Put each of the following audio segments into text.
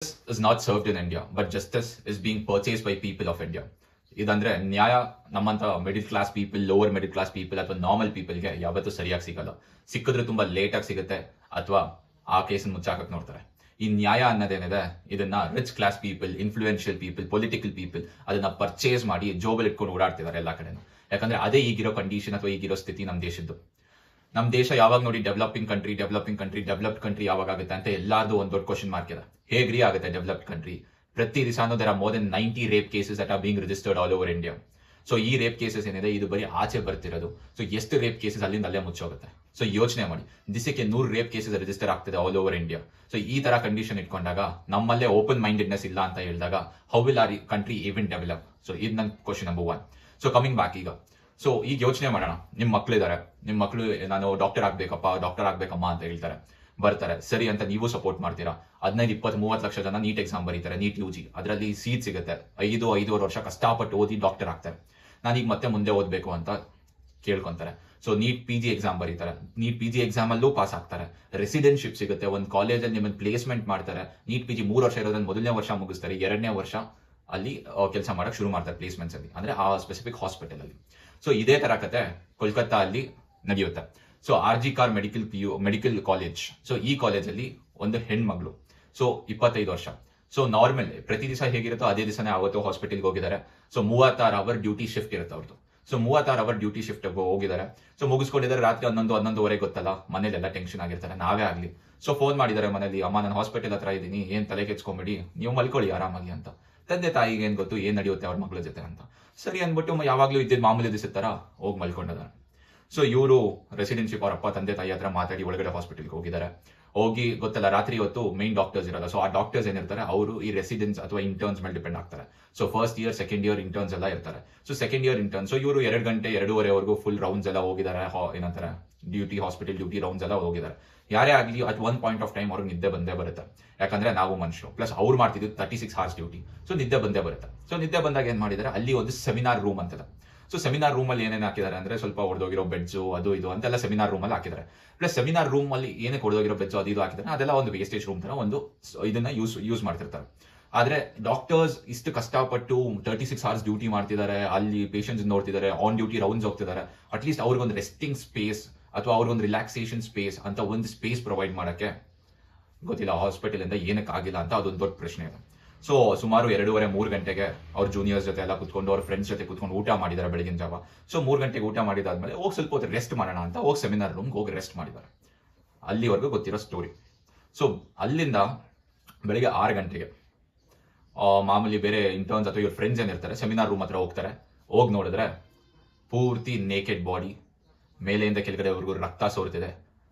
is not served in India, but justice is being purchased by people of India. ಇದಂದ್ರೆ ನ್ಯಾಯ ನಮ್ಮಂತ middle class people, lower middle class people ಅಥವಾ normal ಪೀಪಲ್ಗೆ ಯಾವತ್ತೂ ಸರಿಯಾಗಿ ಸಿಗಲ್ಲ. ಸಿಕ್ಕಿದ್ರೆ ತುಂಬಾ ಲೇಟ್ ಆಗಿ ಸಿಗುತ್ತೆ ಅಥವಾ ಆ ಕೇಸನ್ನು ಮುಚ್ಚಾಕಕ್ ನೋಡ್ತಾರೆ. ಈ ನ್ಯಾಯ ಅನ್ನೋದೇನಿದೆ ಇದನ್ನ rich class people, influential people, political people ಅದನ್ನ ಪರ್ಚೇಸ್ ಮಾಡಿ ಜೋಬಲ್ ಇಟ್ಕೊಂಡು ಓಡಾಡ್ತಿದ್ದಾರೆ ಎಲ್ಲಾ ಕಡೆನೂ. ಯಾಕಂದ್ರೆ ಅದೇ ಈಗಿರೋ ಕಂಡೀಷನ್ ಅಥವಾ ಈಗಿರೋ ಸ್ಥಿತಿ ನಮ್ಮ ದೇಶದ್ದು. ನಮ್ಮ ದೇಶ ಯಾವಾಗ ನೋಡಿ ಡೆವಲಪಿಂಗ್ ಕಂಟ್ರಿ ಡೆವಲಪ್ಡ್ ಕಂಟ್ರಿ ಯಾವಾಗ ಆಗುತ್ತೆ ಅಂತ ಎಲ್ಲಾರ್ದು ಒಂದು ದೊಡ್ಡ ಕ್ವಶನ್ ಮಾರ್ಕ್ ಇದೆ. ಹೇಗ್ರಿ ಆಗುತ್ತೆ ಡೆವಲಪ್ಡ್ ಕಂಟ್ರಿ? ಪ್ರತಿ ದಿವಸನೂ there are more than 90 rape cases that are being registered all over India. So ಈ ರೇಪ್ ಕೇಸಸ್ ಏನಿದೆ ಇದು ಬರೀ ಆಚೆ ಬರ್ತಿರೋದು. ಸೊ ಎಷ್ಟು ರೇಪ್ ಕೇಸಸ್ ಅಲ್ಲಿಂದ ಅಲ್ಲೇ ಮುಚ್ಚೋಗುತ್ತೆ. ಸೊ ಯೋಚನೆ ಮಾಡಿ, ದಿಸಕ್ಕೆ 100 ರೇಪ್ ಕೇಸಸ್ ರಿಜಿಸ್ಟರ್ ಆಗ್ತಿದೆ ಆಲ್ ಓವರ್ ಇಂಡಿಯಾ. ಸೊ ಈ ತರ ಕಂಡೀಷನ್ ಇಟ್ಕೊಂಡಾಗ ನಮ್ಮಲ್ಲೇ ಓಪನ್ ಮೈಂಡೆಡ್ನೆಸ್ ಇಲ್ಲ ಅಂತ ಹೇಳಿದಾಗ how will our country even develop? So ಇದು ನನ್ನ question number 1. So coming back so ಈಗ ಯೋಚನೆ ಮಾಡೋಣ, ನಿಮ್ ಮಕ್ಳಿದಾರೆ, ನಿಮ್ ಮಕ್ಳು ನಾನು ಡಾಕ್ಟರ್ ಆಗ್ಬೇಕಮ್ಮ ಅಂತ ಹೇಳ್ತಾರೆ, ಬರ್ತಾರೆ, ಸರಿ ಅಂತ ನೀವು ಸಪೋರ್ಟ್ ಮಾಡ್ತೀರಾ. 15, 20, 30 ಲಕ್ಷ ಜನ ನೀಟ್ ಎಕ್ಸಾಮ್ ಬರೀತಾರೆ, ನೀಟ್ UG, ಅದರಲ್ಲಿ ಸೀಟ್ ಸಿಗುತ್ತೆ. 5-5.5 ವರ್ಷ ಕಷ್ಟಪಟ್ಟು ಓದಿ ಡಾಕ್ಟರ್ ಆಗ್ತಾರೆ. ನಾನೀಗ ಮತ್ತೆ ಮುಂದೆ ಓದ್ಬೇಕು ಅಂತ ಕೇಳ್ಕೊಂತಾರೆ. ಸೊ ನೀಟ್ PG ಎಕ್ಸಾಮ್ ಬರೀತಾರೆ, ನೀಟ್ PG ಎಕ್ಸಾಮ್ ಅಲ್ಲೂ ಪಾಸ್ ಆಗ್ತಾರೆ, ರೆಸಿಡೆನ್ಶಿಪ್ ಸಿಗುತ್ತೆ, ಒಂದು ಕಾಲೇಜಲ್ಲಿ ನಿಮ್ಮನ್ನು ಪ್ಲೇಸ್ಮೆಂಟ್ ಮಾಡ್ತಾರೆ. ನೀಟ್ PG 3 ವರ್ಷ ಇರೋದ್ರಿಂದ ಮೊದಲನೇ ವರ್ಷ ಮುಗಿಸ್ತಾರೆ, 2ನೇ ವರ್ಷ ಅಲ್ಲಿ ಕೆಲಸ ಮಾಡಕ್ ಶುರು ಮಾಡ್ತಾರೆ ಪ್ಲೇಸ್ಮೆಂಟ್ಸ್ ಅಲ್ಲಿ, ಅಂದ್ರೆ ಆ ಸ್ಪೆಸಿಫಿಕ್ ಹಾಸ್ಪಿಟಲ್ ಅಲ್ಲಿ. ಸೊ ಇದೇ ತರ ಕತೆ ಕೋಲ್ಕತ್ತಾ ಅಲ್ಲಿ ನಡೆಯುತ್ತೆ. So RG car medical college. So ಈ ಕಾಲೇಜಲ್ಲಿ ಒಂದು ಹೆಣ್ಮಗಳು, ಸೊ 25 ವರ್ಷ. ಸೊ ನಾರ್ಮಲ್ ಪ್ರತಿ ದಿವಸ ಹೇಗಿರುತ್ತೋ ಅದೇ ದಿವಸನೇ ಆವತ್ತು ಹಾಸ್ಪಿಟಲ್ಗೆ ಹೋಗಿದ್ದಾರೆ. ಸೊ 36 ಅವರ್ ಡ್ಯೂಟಿ ಶಿಫ್ಟ್ ಇರುತ್ತೆ ಅವ್ರದ್ದು. ಸೊ 36 ಅವರ್ ಡ್ಯೂಟಿ ಶಿಫ್ಟ್ ಹೋಗಿದ್ದಾರೆ. ಸೊ ಮುಗಿಸ್ಕೊಂಡಿದ್ದಾರೆ. ರಾತ್ರಿ 11-11:30 ಗೊತ್ತಲ್ಲ, ಮನೇಲೆಲ್ಲ ಟೆನ್ಷನ್ ಆಗಿರ್ತಾರೆ, ನಾವೇ ಆಗ್ಲಿ. ಸೊ ಫೋನ್ ಮಾಡಿದ್ದಾರೆ ಮನೇಲಿ, ಅಮ್ಮ ನಾನು ಹಾಸ್ಪಿಟಲ್ ಹತ್ರ ಇದ್ದೀನಿ, ಏನ್ ತಲೆ ಕೆಚ್ಕೊಂಬಿಡಿ, ನೀವು ಮಲ್ಕೊಳ್ಳಿ ಆರಾಮಾಗಿ ಅಂತ. ತಂದೆ ತಾಯಿಗೆ ಏನ್ ಗೊತ್ತು ಏನ್ ನಡೆಯುತ್ತೆ ಅವ್ರ ಮಗಳ ಜೊತೆ ಅಂತ. ಸರಿ ಅಂದ್ಬಿಟ್ಟು ಯಾವಾಗ್ಲೂ ಇದ್ದಿದ್ದು ಮಾಮೂಲಿ ದಿವಸ ತರ ಹೋಗಿ ಮಲ್ಕೊಂಡಿದ್ದಾರೆ. ಸೊ ಇವರು ರೆಸಿಡೆನ್ಶಿಪ್ ಅವ್ರ ಅಪ್ಪ ತಂದೆ ತಾಯಿ ಹತ್ರ ಮಾತಾಡಿ ಒಳಗಡೆ ಹಾಸ್ಪಿಟಲ್ಗೆ ಹೋಗಿದ್ದಾರೆ. ಹೋಗಿ ಗೊತ್ತಲ್ಲ, ರಾತ್ರಿ ಹೊತ್ತು ಮೇನ್ ಡಾಕ್ಟರ್ಸ್ ಇರಲ್ಲ. ಸೊ ಆ ಡಾಕ್ಟರ್ಸ್ ಏನಿರ್ತಾರೆ ಅವರು ಈ ರೆಸಿಡೆನ್ಸ್ ಅಥವಾ ಇಂಟರ್ನ್ಸ್ ಮೇಲೆ ಡಿಪೆಂಡ್ ಆಗ್ತಾರೆ. So first year, second year interns ಎಲ್ಲ ಇರ್ತಾರೆ. So second year interns, so ಇವರು 2 ಗಂಟೆ 2:30ವರೆಗೂ ಫುಲ್ ರೌಂಡ್ಸ್ ಎಲ್ಲ ಹೋಗಿದ್ದಾರೆ. ಏನಂತಾರೆ ಹಾಸ್ಪಿಟಲ್ ಡ್ಯೂಟಿ ರೌಂಡ್ಸ್ ಎಲ್ಲ ಹೋಗಿದ್ದಾರೆ. ಯಾರೇ ಆಗ್ಲಿ at one point of time ಅವ್ರಿಗೆ ನಿದ್ದೆ ಬಂದೇ ಬರುತ್ತೆ. ಯಾಕಂದ್ರೆ ನಾವು ಮನುಷ್ಯರು, ಪ್ಲಸ್ ಅವ್ರು ಮಾಡ್ತಿದ್ದು 36 hours ಡ್ಯೂಟಿ. ಸೊ ನಿದ್ದೆ ಬಂದೇ ಬರುತ್ತೆ. ಸೊ ನಿದ್ದೆ ಬಂದಾಗ ಏನ್ ಮಾಡಿದ್ದಾರೆ, ಅಲ್ಲಿ ಒಂದು ಸೆಮಿನಾರ್ ರೂಮ್ ಅಂತದ. ಸೊ ಸೆಮಿನಾರ್ ರೂಮ್ ಅಲ್ಲಿ ಏನೇನು ಹಾಕಿದ್ದಾರೆ ಅಂದ್ರೆ ಸ್ವಲ್ಪ ಹೊಡೆದೋಗಿರೋ ಬೆಡ್ಸ್ ಅದು ಇದು ಅಂತೆಲ್ಲ ಸೆಮಿನಾರ್ ರೂಮ್ ಅಲ್ಲಿ ಹಾಕಿದ್ದಾರೆ. ಪ್ಲಸ್ ಸೆಮಿನಾರ್ ರೂಮ್ ಅಲ್ಲಿ ಏನಕ್ಕೆ ಹೊಡೆದೋಗಿರೋ ಬೆಡ್ಸ್ ಅದು ಇದು ಹಾಕಿದ್ದಾರೆ, ಅದೆಲ್ಲ ಒಂದು ವೇಸ್ಟೇಜ್ ರೂಮ್ ತರ ಒಂದು ಇದನ್ನ ಯೂಸ್ ಮಾಡ್ತಿರ್ತಾರೆ. ಆದ್ರೆ ಡಾಕ್ಟರ್ಸ್ ಇಷ್ಟು ಕಷ್ಟಪಟ್ಟು 36 hours ಡ್ಯೂಟಿ ಮಾಡ್ತಿದ್ದಾರೆ, ಅಲ್ಲಿ ಪೇಷಂಟ್ಸ್ ನೋಡ್ತಿದ್ದಾರೆ, ಆನ್ ಡ್ಯೂಟಿ ರೌಂಡ್ಸ್ ಹೋಗ್ತಿದ್ದಾರೆ. ಅಟ್ಲೀಸ್ಟ್ ಅವ್ರಿಗೊಂದು ರೆಸ್ಟಿಂಗ್ ಸ್ಪೇಸ್ ಅಥವಾ ಅವ್ರಿಗೊಂದು ರಿಲ್ಯಾಕ್ಸೇಷನ್ ಸ್ಪೇಸ್ ಅಂತ ಒಂದು ಸ್ಪೇಸ್ ಪ್ರೊವೈಡ್ ಮಾಡಕ್ಕೆ ಗೊತ್ತಿಲ್ಲ ಹಾಸ್ಪಿಟಲ್ ಇಂದ ಏನಕ್ಕೆ ಆಗಿಲ್ಲ ಅಂತ ಅದೊಂದು ದೊಡ್ಡ ಪ್ರಶ್ನೆ ಇದೆ. ಸೊ ಸುಮಾರು 2:30-3 ಗಂಟೆಗೆ ಅವ್ರ ಜೂನಿಯರ್ಸ್ ಜೊತೆ ಎಲ್ಲ ಕುತ್ಕೊಂಡು ಅವ್ರ ಫ್ರೆಂಡ್ಸ್ ಜೊತೆ ಕುತ್ಕೊಂಡು ಊಟ ಮಾಡಿದ್ದಾರೆ ಬೆಳಗಿನ ಜಾವ. ಸೊ 3 ಗಂಟೆಗೆ ಊಟ ಮಾಡಿದಾದ್ಮೇಲೆ ಹೋಗಿ ಸ್ವಲ್ಪ ಹೊತ್ತು ರೆಸ್ಟ್ ಮಾಡೋಣ ಅಂತ ಹೋಗಿ ಸೆಮಿನಾರ್ ರೂಮ್ಗೆ ಹೋಗಿ ರೆಸ್ಟ್ ಮಾಡಿದ್ದಾರೆ. ಅಲ್ಲಿವರೆಗೂ ಗೊತ್ತಿರೋ ಸ್ಟೋರಿ. ಸೊ ಅಲ್ಲಿಂದ ಬೆಳಿಗ್ಗೆ 6 ಗಂಟೆಗೆ ಮಾಮೂಲಿ ಬೇರೆ ಇಂಟರ್ನ್ಸ್ ಅಥವಾ ಇವ್ರ ಫ್ರೆಂಡ್ಸ್ ಏನಿರ್ತಾರೆ ಸೆಮಿನಾರ್ ರೂಮ್ ಹತ್ರ ಹೋಗ್ತಾರೆ. ಹೋಗಿ ನೋಡಿದ್ರೆ ಪೂರ್ತಿ ನೇಕೆಡ್ ಬಾಡಿ, ಮೇಲೆಯಿಂದ ಕೆಳಗಡೆವರೆಗೂ ರಕ್ತ ಸೋರ್ತಿದೆ.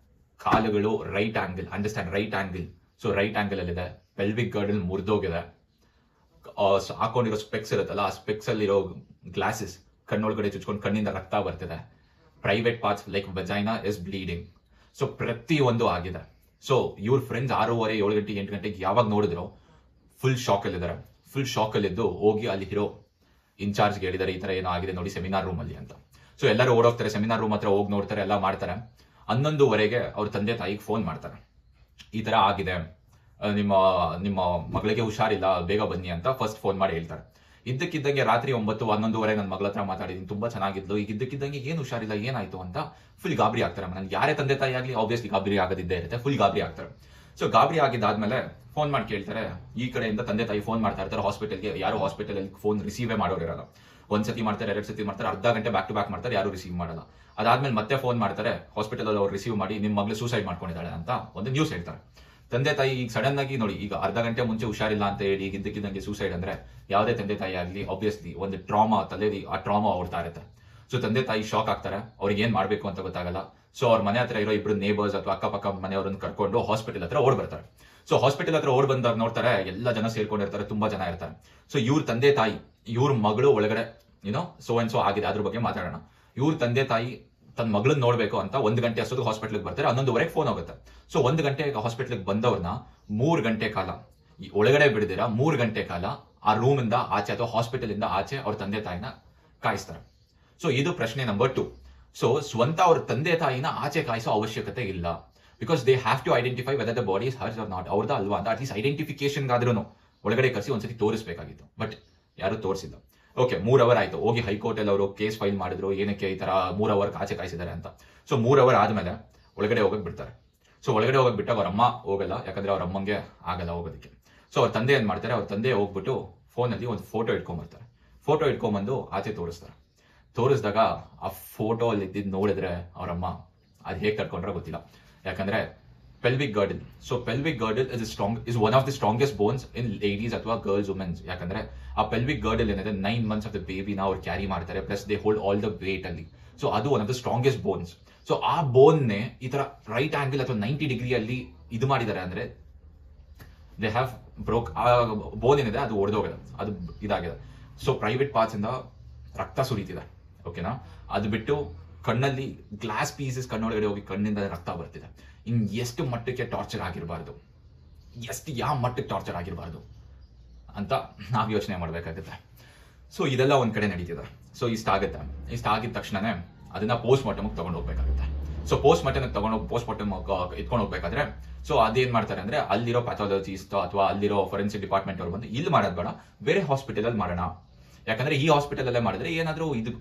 ಕಾಲುಗಳು right angle, understand, right angle. So right angle ಅಲ್ಲಿದೆ. ಪೆಲ್ವಿಕ್ ಗರ್ಡಲ್ ಮುರಿದೋಗಿದೆ. ಹಾಕೊಂಡಿರೋ ಸ್ಪೆಕ್ಸ್ ಇರುತ್ತಲ್ಲ, ಆ ಸ್ಪೆಕ್ಸ್ ಅಲ್ಲಿರೋ ಗ್ಲಾಸಸ್ ಕಣ್ಣೊಳಗಡೆ ಚುಚ್ಕೊಂಡು ಕಣ್ಣಿಂದ ರಕ್ತ ಬರ್ತಿದೆ. Private parts like vagina is bleeding. So ಪ್ರತಿಯೊಂದು ಆಗಿದೆ. ಸೊ ಇವ್ರ ಫ್ರೆಂಡ್ಸ್ 6:30, 7 ಗಂಟೆ, 8 ಗಂಟೆಗೆ ಯಾವಾಗ ನೋಡಿದ್ರು ಫುಲ್ ಶಾಕ್ ಅಲ್ಲಿದ್ದಾರೆ. ಫುಲ್ ಶಾಕ್ ಅಲ್ಲಿದ್ದು ಹೋಗಿ ಅಲ್ಲಿ ಇರೋ ಇನ್ಚಾರ್ಜ್ಗೆ ಹೇಳಿದ್ದಾರೆ ಈ ತರ ಏನೋ ಆಗಿದೆ ನೋಡಿ ಸೆಮಿನಾರ್ ರೂಮ್ ಅಲ್ಲಿ ಅಂತ. ಸೊ ಎಲ್ಲರೂ ಓಡೋಗ್ತಾರೆ, ಸೆಮಿನಾರ್ ರೂಮ್ ಹತ್ರ ಹೋಗಿ ನೋಡ್ತಾರೆ, ಎಲ್ಲ ಮಾಡ್ತಾರೆ. 11:30ಗೆ ಅವ್ರ ತಂದೆ ತಾಯಿಗೆ ಫೋನ್ ಮಾಡ್ತಾರೆ, ಈ ತರ ಆಗಿದೆ, ನಿಮ್ಮ ಮಗಳಿಗೆ ಹುಷಾರಿಲ್ಲ, ಬೇಗ ಬನ್ನಿ ಅಂತ ಫಸ್ಟ್ ಫೋನ್ ಮಾಡಿ ಹೇಳ್ತಾರೆ. ಇದ್ದಕ್ಕಿದ್ದಂಗೆ ರಾತ್ರಿ 9-11:30 ನನ್ನ ಮಗಳ ಹತ್ರ ಮಾತಾಡಿದೀನಿ, ತುಂಬಾ ಚೆನ್ನಾಗಿದ್ಲು. ಈಗ ಇದ್ದಕ್ಕಿದ್ದಂಗೆ ಏನ್ ಹುಷಾರಿಲ್ಲ, ಏನಾಯ್ತು ಅಂತ ಫುಲ್ ಗಾಬರಿ ಆಗ್ತಾರೆ. ನನ್ಗೆ ಯಾರೇ ತಂದೆ ತಾಯಿ ಆಗ್ಲಿ ಆಬ್ವಿಯಸ್ಲಿ ಗಾಬರಿ ಆಗೋದಿದ್ದೇ ಇರುತ್ತೆ, ಫುಲ್ ಗಾಬರಿ ಆಗ್ತಾರೆ. ಸೊ ಗಾಬರಿ ಆಗಿದ್ದಾದ್ಮೇಲೆ ಫೋನ್ ಮಾಡಿ ಕೇಳ್ತಾರೆ. ಈ ಕಡೆಯಿಂದ ತಂದೆ ತಾಯಿ ಫೋನ್ ಮಾಡ್ತಾ ಇರ್ತಾರೆ ಹಾಸ್ಪಿಟಲ್ಗೆ. ಯಾರು ಹಾಸ್ಪಿಟಲ್ ಅಲ್ಲಿ ಫೋನ್ ರಿಸೀವೇ ಮಾಡೋರಿರಲ್ಲ. 1 ಸತಿ ಮಾಡ್ತಾರೆ, 2 ಸತಿ ಮಾಡ್ತಾರೆ, ಅರ್ಧ ಗಂಟೆ ಬ್ಯಾಕ್ ಟು ಬ್ಯಾಕ್ ಮಾಡ್ತಾರೆ, ಯಾರು ರಿಸೀವ್ ಮಾಡಲ್ಲ. ಅದಾದ್ಮೇಲೆ ಮತ್ತೆ ಫೋನ್ ಮಾಡ್ತಾರೆ ಹಾಸ್ಪಿಟಲ್ ಅಲ್ಲಿ, ಅವ್ರು ರಿಸೀವ್ ಮಾಡಿ ನಿಮ್ಮ ಮಗಳು ಸೂಸೈಡ್ ಮಾಡ್ಕೊಂಡಿದ್ದಾಳೆ ಅಂತ ಒಂದು ನ್ಯೂಸ್ ಹೇಳ್ತಾರೆ. ತಂದೆ ತಾಯಿ ಈಗ ಸಡನ್ ಆಗಿ ನೋಡಿ, ಈಗ ಅರ್ಧ ಗಂಟೆ ಮುಂಚೆ ಹುಷಾರಿಲ್ಲ ಅಂತ ಹೇಳಿ ಈಗ ಇದ್ದಕ್ಕಿದ್ದಂಗೆ ಸೂಸೈಡ್ ಅಂದ್ರೆ ಯಾವುದೇ ತಂದೆ ತಾಯಿ ಆಗಲಿ ಆಬ್ವಿಯಸ್ಲಿ ಒಂದು ಟ್ರಾಮಾ ತಲೆಯಲ್ಲಿ ಆ ಟ್ರಾಮಾ ಓಡ್ತಾ ಇರುತ್ತೆ. ಸೊ ತಂದೆ ತಾಯಿ ಶಾಕ್ ಆಗ್ತಾರೆ, ಅವ್ರಿಗೆ ಏನ್ ಮಾಡ್ಬೇಕು ಅಂತ ಗೊತ್ತಾಗಲ್ಲ. ಸೊ ಅವ್ರ ಮನೆ ಹತ್ರ ಇರೋ ಇಬ್ರು ನೇಬರ್ಸ್ ಅಥವಾ ಅಕ್ಕಪಕ್ಕ ಮನೆಯವರನ್ನು ಕರ್ಕೊಂಡು ಹಾಸ್ಪಿಟಲ್ ಹತ್ರ ಓಡ್ ಬರ್ತಾರೆ. ಸೊ ಹಾಸ್ಪಿಟಲ್ ಹತ್ರ ಓಡ್ ಬಂದಾಗ ನೋಡ್ತಾರೆ ಎಲ್ಲ ಜನ ಸೇರ್ಕೊಂಡಿರ್ತಾರೆ, ತುಂಬಾ ಜನ ಇರ್ತಾರೆ. ಸೊ ಇವ್ರ ತಂದೆ ತಾಯಿ, ಇವ್ರ ಮಗಳು ಒಳಗಡೆ ಸೋ ಅಂಡ್ ಸೋ ಆಗಿದೆ, ಅದ್ರ ಬಗ್ಗೆ ಮಾತಾಡೋಣ. ಇವ್ರ ತಂದೆ ತಾಯಿ ತನ್ನ ಮಗಳನ್ನ ನೋಡ್ಬೇಕು ಅಂತ 1 ಗಂಟೆ ಅಷ್ಟೊತ್ತು ಹಾಸ್ಪಿಟಲ್ಗೆ ಬರ್ತಾರೆ. 11:30ಗೆ ಫೋನ್ ಹೋಗುತ್ತೆ. ಸೊ 1 ಗಂಟೆಗೆ ಹಾಸ್ಪಿಟಲ್ಗೆ ಬಂದವ್ರನ್ನ 3 ಗಂಟೆ ಕಾಲ ಒಳಗಡೆ ಬಿಡದಿರ 3 ಗಂಟೆ ಕಾಲ ಆ ರೂಮ್ ಇಂದ ಆಚೆ ಅಥವಾ ಹಾಸ್ಪಿಟಲ್ ಇಂದ ಆಚೆ ಅವ್ರ ತಂದೆ ತಾಯಿನ ಕಾಯಿಸ್ತಾರೆ. ಸೊ ಇದು ಪ್ರಶ್ನೆ ನಂಬರ್ 2. ಸೊ ಸ್ವಂತ ಅವ್ರ ತಂದೆ ತಾಯಿನ ಆಚೆ ಕಾಯಿಸೋ ಅವಶ್ಯಕತೆ ಇಲ್ಲ. Because they have to identify whether the body is hers or not, ಅವ್ರದ್ದು ಅಲ್ವಾ ಅಂತ ಅಟ್ಲೀಸ್ಟ್ ಐಡೆಂಟಿಫಿಕೇಶನ್ಗಾದ್ರೂ ಒಳಗಡೆ ಕರೆಸಿ ಒಂದ್ಸತಿ ತೋರಿಸಬೇಕಾಗಿತ್ತು. ಬಟ್ ಯಾರು ತೋರಿಸಿಲ್ಲ. ಓಕೆ, 3 ಅವರ್ ಆಯ್ತು, ಹೋಗಿ ಹೈಕೋರ್ಟ್ ಅಲ್ಲಿ ಅವರು ಕೇಸ್ ಫೈಲ್ ಮಾಡಿದ್ರು, ಏನಕ್ಕೆ ಈ ತರ 3 ಅವರ್ ಆಚೆ ಕಾಯಿಸಿದ್ದಾರೆ ಅಂತ. ಸೊ 3 ಅವರ್ ಆದ್ಮೇಲೆ ಒಳಗಡೆ ಹೋಗಕ್ ಬಿಡ್ತಾರೆ. ಸೊ ಒಳಗಡೆ ಹೋಗಕ್ ಬಿಟ್ಟಾಗ ಅವ್ರ ಅಮ್ಮ ಹೋಗಲ್ಲ, ಯಾಕಂದ್ರೆ ಅವ್ರ ಅಮ್ಮಂಗೆ ಆಗಲ್ಲ ಹೋಗೋದಕ್ಕೆ. ಸೊ ಅವ್ರ ತಂದೆ ಏನ್ ಮಾಡ್ತಾರೆ, ಅವ್ರ ತಂದೆ ಹೋಗ್ಬಿಟ್ಟು ಫೋನಲ್ಲಿ ಒಂದು ಫೋಟೋ ಇಟ್ಕೊಂಡ್ಬರ್ತಾರೆ. ಫೋಟೋ ಇಟ್ಕೊಂಡ್ಬಂದು ಆಚೆ ತೋರಿಸ್ತಾರೆ. ತೋರಿಸಿದಾಗ ಆ ಫೋಟೋ ಅಲ್ಲಿ ಇದ್ದಿದ್ದು ನೋಡಿದ್ರೆ ಅವ್ರಮ್ಮ ಅದು ಹೇಗೆ ತಡ್ಕೊಂಡ್ರೆ ಗೊತ್ತಿಲ್ಲ. ಯಾಕಂದ್ರೆ pelvic girdle. So pelvic girdle is one of the strongest bones in ladies ಅಥವಾ ಗರ್ಲ್ಸ್, ವುಮೆನ್ಸ್. ಯಾಕಂದ್ರೆ ಆ ಪೆಲ್ವಿಕ್ ಗರ್ಡಲ್ ಏನಿದೆ 9 months ಆಫ್ ದ ಬೇಬಿನ ಅವ್ರು ಕ್ಯಾರಿ ಮಾಡ್ತಾರೆ, plus they hold all the weight ಅಲ್ಲಿ. ಸೊ ಅದು one of the strongest bones. So ಆ ಬೋನ್ನೇ ಈ ತರ ರೈಟ್ ಆಂಗಲ್ ಅಥವಾ 90 ಡಿಗ್ರಿ ಅಲ್ಲಿ ಇದು ಮಾಡಿದ್ದಾರೆ ಅಂದ್ರೆ ದೇ ಹ್ಯಾವ್ ಬ್ರೋಕ್. ಆ ಬೋನ್ ಏನಿದೆ ಅದು ಒಡೆದೋಗಿದೆ, ಅದು ಇದಾಗಿದೆ. ಸೊ ಪ್ರೈವೇಟ್ ಪಾರ್ಟ್ಸ್ ಇಂದ ರಕ್ತ ಸುರಿತಿದೆ. ಓಕೆನಾ, ಅದು ಬಿಟ್ಟು ಕಣ್ಣಲ್ಲಿ ಗ್ಲಾಸ್ ಪೀಸಸ್ ಕಣ್ಣೊಳಗಡೆ ಹೋಗಿ ಕಣ್ಣಿಂದ ರಕ್ತ ಬರ್ತಿದೆ. ಇನ್ ಎಷ್ಟು ಮಟ್ಟಕ್ಕೆ ಟಾರ್ಚರ್ ಆಗಿರಬಾರ್ದು, ಯಾವ ಮಟ್ಟಕ್ಕೆ ಟಾರ್ಚರ್ ಆಗಿರಬಾರ್ದು ಅಂತ ನಾವು ಯೋಚನೆ ಮಾಡ್ಬೇಕಾಗುತ್ತೆ. ಸೊ ಇದೆಲ್ಲ ಒಂದ್ ಕಡೆ ನಡೀತಿದೆ. ಸೊ ಇಷ್ಟಾಗುತ್ತೆ. ಇಷ್ಟಾಗಿದ ತಕ್ಷಣನೇ ಅದನ್ನ ಪೋಸ್ಟ್ ಮಾರ್ಟಮ್ ತಗೊಂಡು ಹೋಗ್ಬೇಕಾಗುತ್ತೆ. ಸೊ ಪೋಸ್ಟ್ ಮಾರ್ಟಮ್ ಇಟ್ಕೊಂಡು ಹೋಗ್ಬೇಕಾದ್ರೆ ಸೊ ಅದೇನ್ ಮಾಡ್ತಾರೆ ಅಂದ್ರೆ ಅಲ್ಲಿರೋ ಪ್ಯಾಥಾಲಜಿಸ್ಟ್ ಅಥವಾ ಅಲ್ಲಿರೋ ಫೊರೆನ್ಸಿಕ್ ಡಿಪಾರ್ಟ್ಮೆಂಟ್ ಅವ್ರು ಬಂದು ಇಲ್ಲಿ ಮಾಡೋದ್ ಬೇಡ, ಬೇರೆ ಹಾಸ್ಪಿಟಲ್ ಅಲ್ಲಿ ಮಾಡೋಣ. ಯಾಕಂದ್ರೆ ಈ ಹಾಸ್ಪಿಟಲ್ ಅಲ್ಲೇ ಮಾಡಿದ್ರೆ ಏನಾದ್ರೂ ಇದು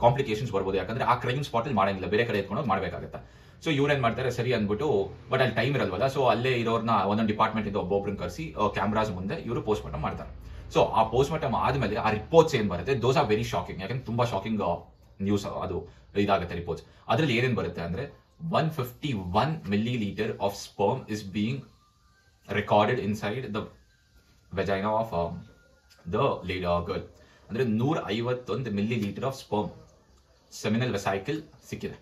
ಕಾಂಪ್ಲಿಕೇಶನ್ಸ್ ಬರ್ಬೋದು. ಯಾಕಂದ್ರೆ ಆ ಕ್ರೈಮ್ ಸ್ಪಾಟ್ ಅಲ್ಲಿ ಮಾಡಂಗಿಲ್ಲ, ಬೇರೆ ಕಡೆ ಎತ್ಕೊಂಡು ಮಾಡ್ಬೇಕಾಗುತ್ತೆ. ಸೊ ಇವ್ರೇನ್ ಮಾಡ್ತಾರೆ, ಸರಿ ಅಂದ್ಬಿಟ್ಟು, ಬಟ್ ಅಲ್ಲಿ ಟೈಮ್ ಇರಲ್ವಲ್ಲ. ಸೊ ಅಲ್ಲೇ ಇರೋರ್ನ ಒಂದೊಂದು ಡಿಪಾರ್ಟ್ಮೆಂಟ್ ಇಂದ ಒಬ್ಬೊಬ್ರನ್ನ ಕರೆಸಿ ಕ್ಯಾಮ್ರಾಸ್ ಮುಂದೆ ಇವರು ಪೋಸ್ಟ್ ಮಾರ್ಟಮ್ ಮಾಡ್ತಾರೆ. ಸೊ ಆ ಪೋಸ್ಟ್ ಮಾರ್ಟಮ್ ಆದ್ಮೇಲೆ ಆ ರಿಪೋರ್ಟ್ಸ್ ಏನ್ ಬರುತ್ತೆ, ದೋಸ್ ಆರ್ ವೆರಿ ಶಾಕಿಂಗ್. ಯಾಕಂದ್ರೆ ತುಂಬಾ ಶಾಕಿಂಗ್ ನ್ಯೂಸ್ ಅದು ಇದಾಗುತ್ತೆ ರಿಪೋರ್ಟ್ಸ್. ಅದ್ರಲ್ಲಿ ಏನೇನ್ ಬರುತ್ತೆ ಅಂದ್ರೆ 151 milliliter of sperm is being recorded inside the vagina of the girl. ಅಂದ್ರೆ 151 milliliter ಆಫ್ ಸ್ಪರ್ಮ್ ಸೆಮಿನಲ್ ವೆಸೈಕಲ್ ಸಿಕ್ಕಿದೆ.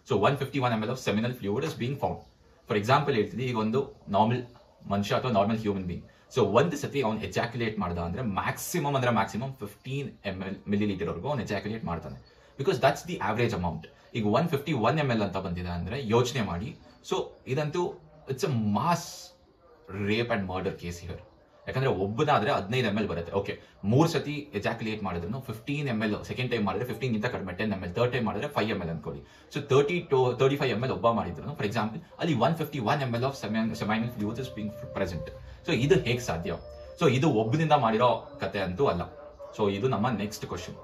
So 151 ml of seminal fluid is being found. For example ಹೇಳ್ತೀನಿ, ಈಗ ಒಂದು ನಾರ್ಮಲ್ ಮನುಷ್ಯ ಅಥವಾ ನಾರ್ಮಲ್ ಹ್ಯೂಮನ್ ಬೀಯಿಂಗ್, ಸೊ ಒಂದು ಸತಿ ಅವ್ನು ಎಜಾಕ್ಯುಲೇಟ್ ಮಾಡ್ದ ಅಂದ್ರೆ ಮ್ಯಾಕ್ಸಿಮಮ್ 15 milliliter ವರೆಗೂ ಅವ್ನು ಎಜಾಕ್ಯುಲೇಟ್ ಮಾಡ್ತಾನೆ. Because that's the average amount. ಈಗ 151 ml ಅಂತ ಬಂದಿದೆ ಅಂದ್ರೆ ಯೋಚನೆ ಮಾಡಿ. ಸೊ ಇದಂತೂ it's a mass rape and murder case here. ಯಾಕಂದ್ರೆ ಒಬ್ಬನಾದ್ರೆ 15 ml ಬರುತ್ತೆ. ಓಕೆ, 3 ಸತಿ ಎಜಾಕ್ಯುಲೇಟ್ ಮಾಡಿದ್ರು 15 ml, ಸೆಕೆಂಡ್ ಟೈಮ್ ಮಾಡಿದ್ರೆ 15 ಗಿಂತ ಕಡಿಮೆ 10 ml, ಥರ್ಡ್ ಟೈಮ್ ಮಾಡಿದ್ರೆ 5 ml ಅನ್ಕೊಳ್ಳಿ. ಸೊ 30 to 35 ml ಒಬ್ಬ ಮಾಡಿದ್ರು ಫಾರ್ ಎಕ್ಸಾಂಪಲ್, ಅಲ್ಲಿ 151 ml of seminal fluid is being present. So ಇದು ಹೇಗೆ ಸಾಧ್ಯ? ಸೊ ಇದು ಒಬ್ಬನಿಂದ ಮಾಡಿರೋ ಕತೆ ಅಂತೂ ಅಲ್ಲ. ಸೊ ಇದು ನಮ್ಮ ನೆಕ್ಸ್ಟ್ ಕ್ವಶನ್.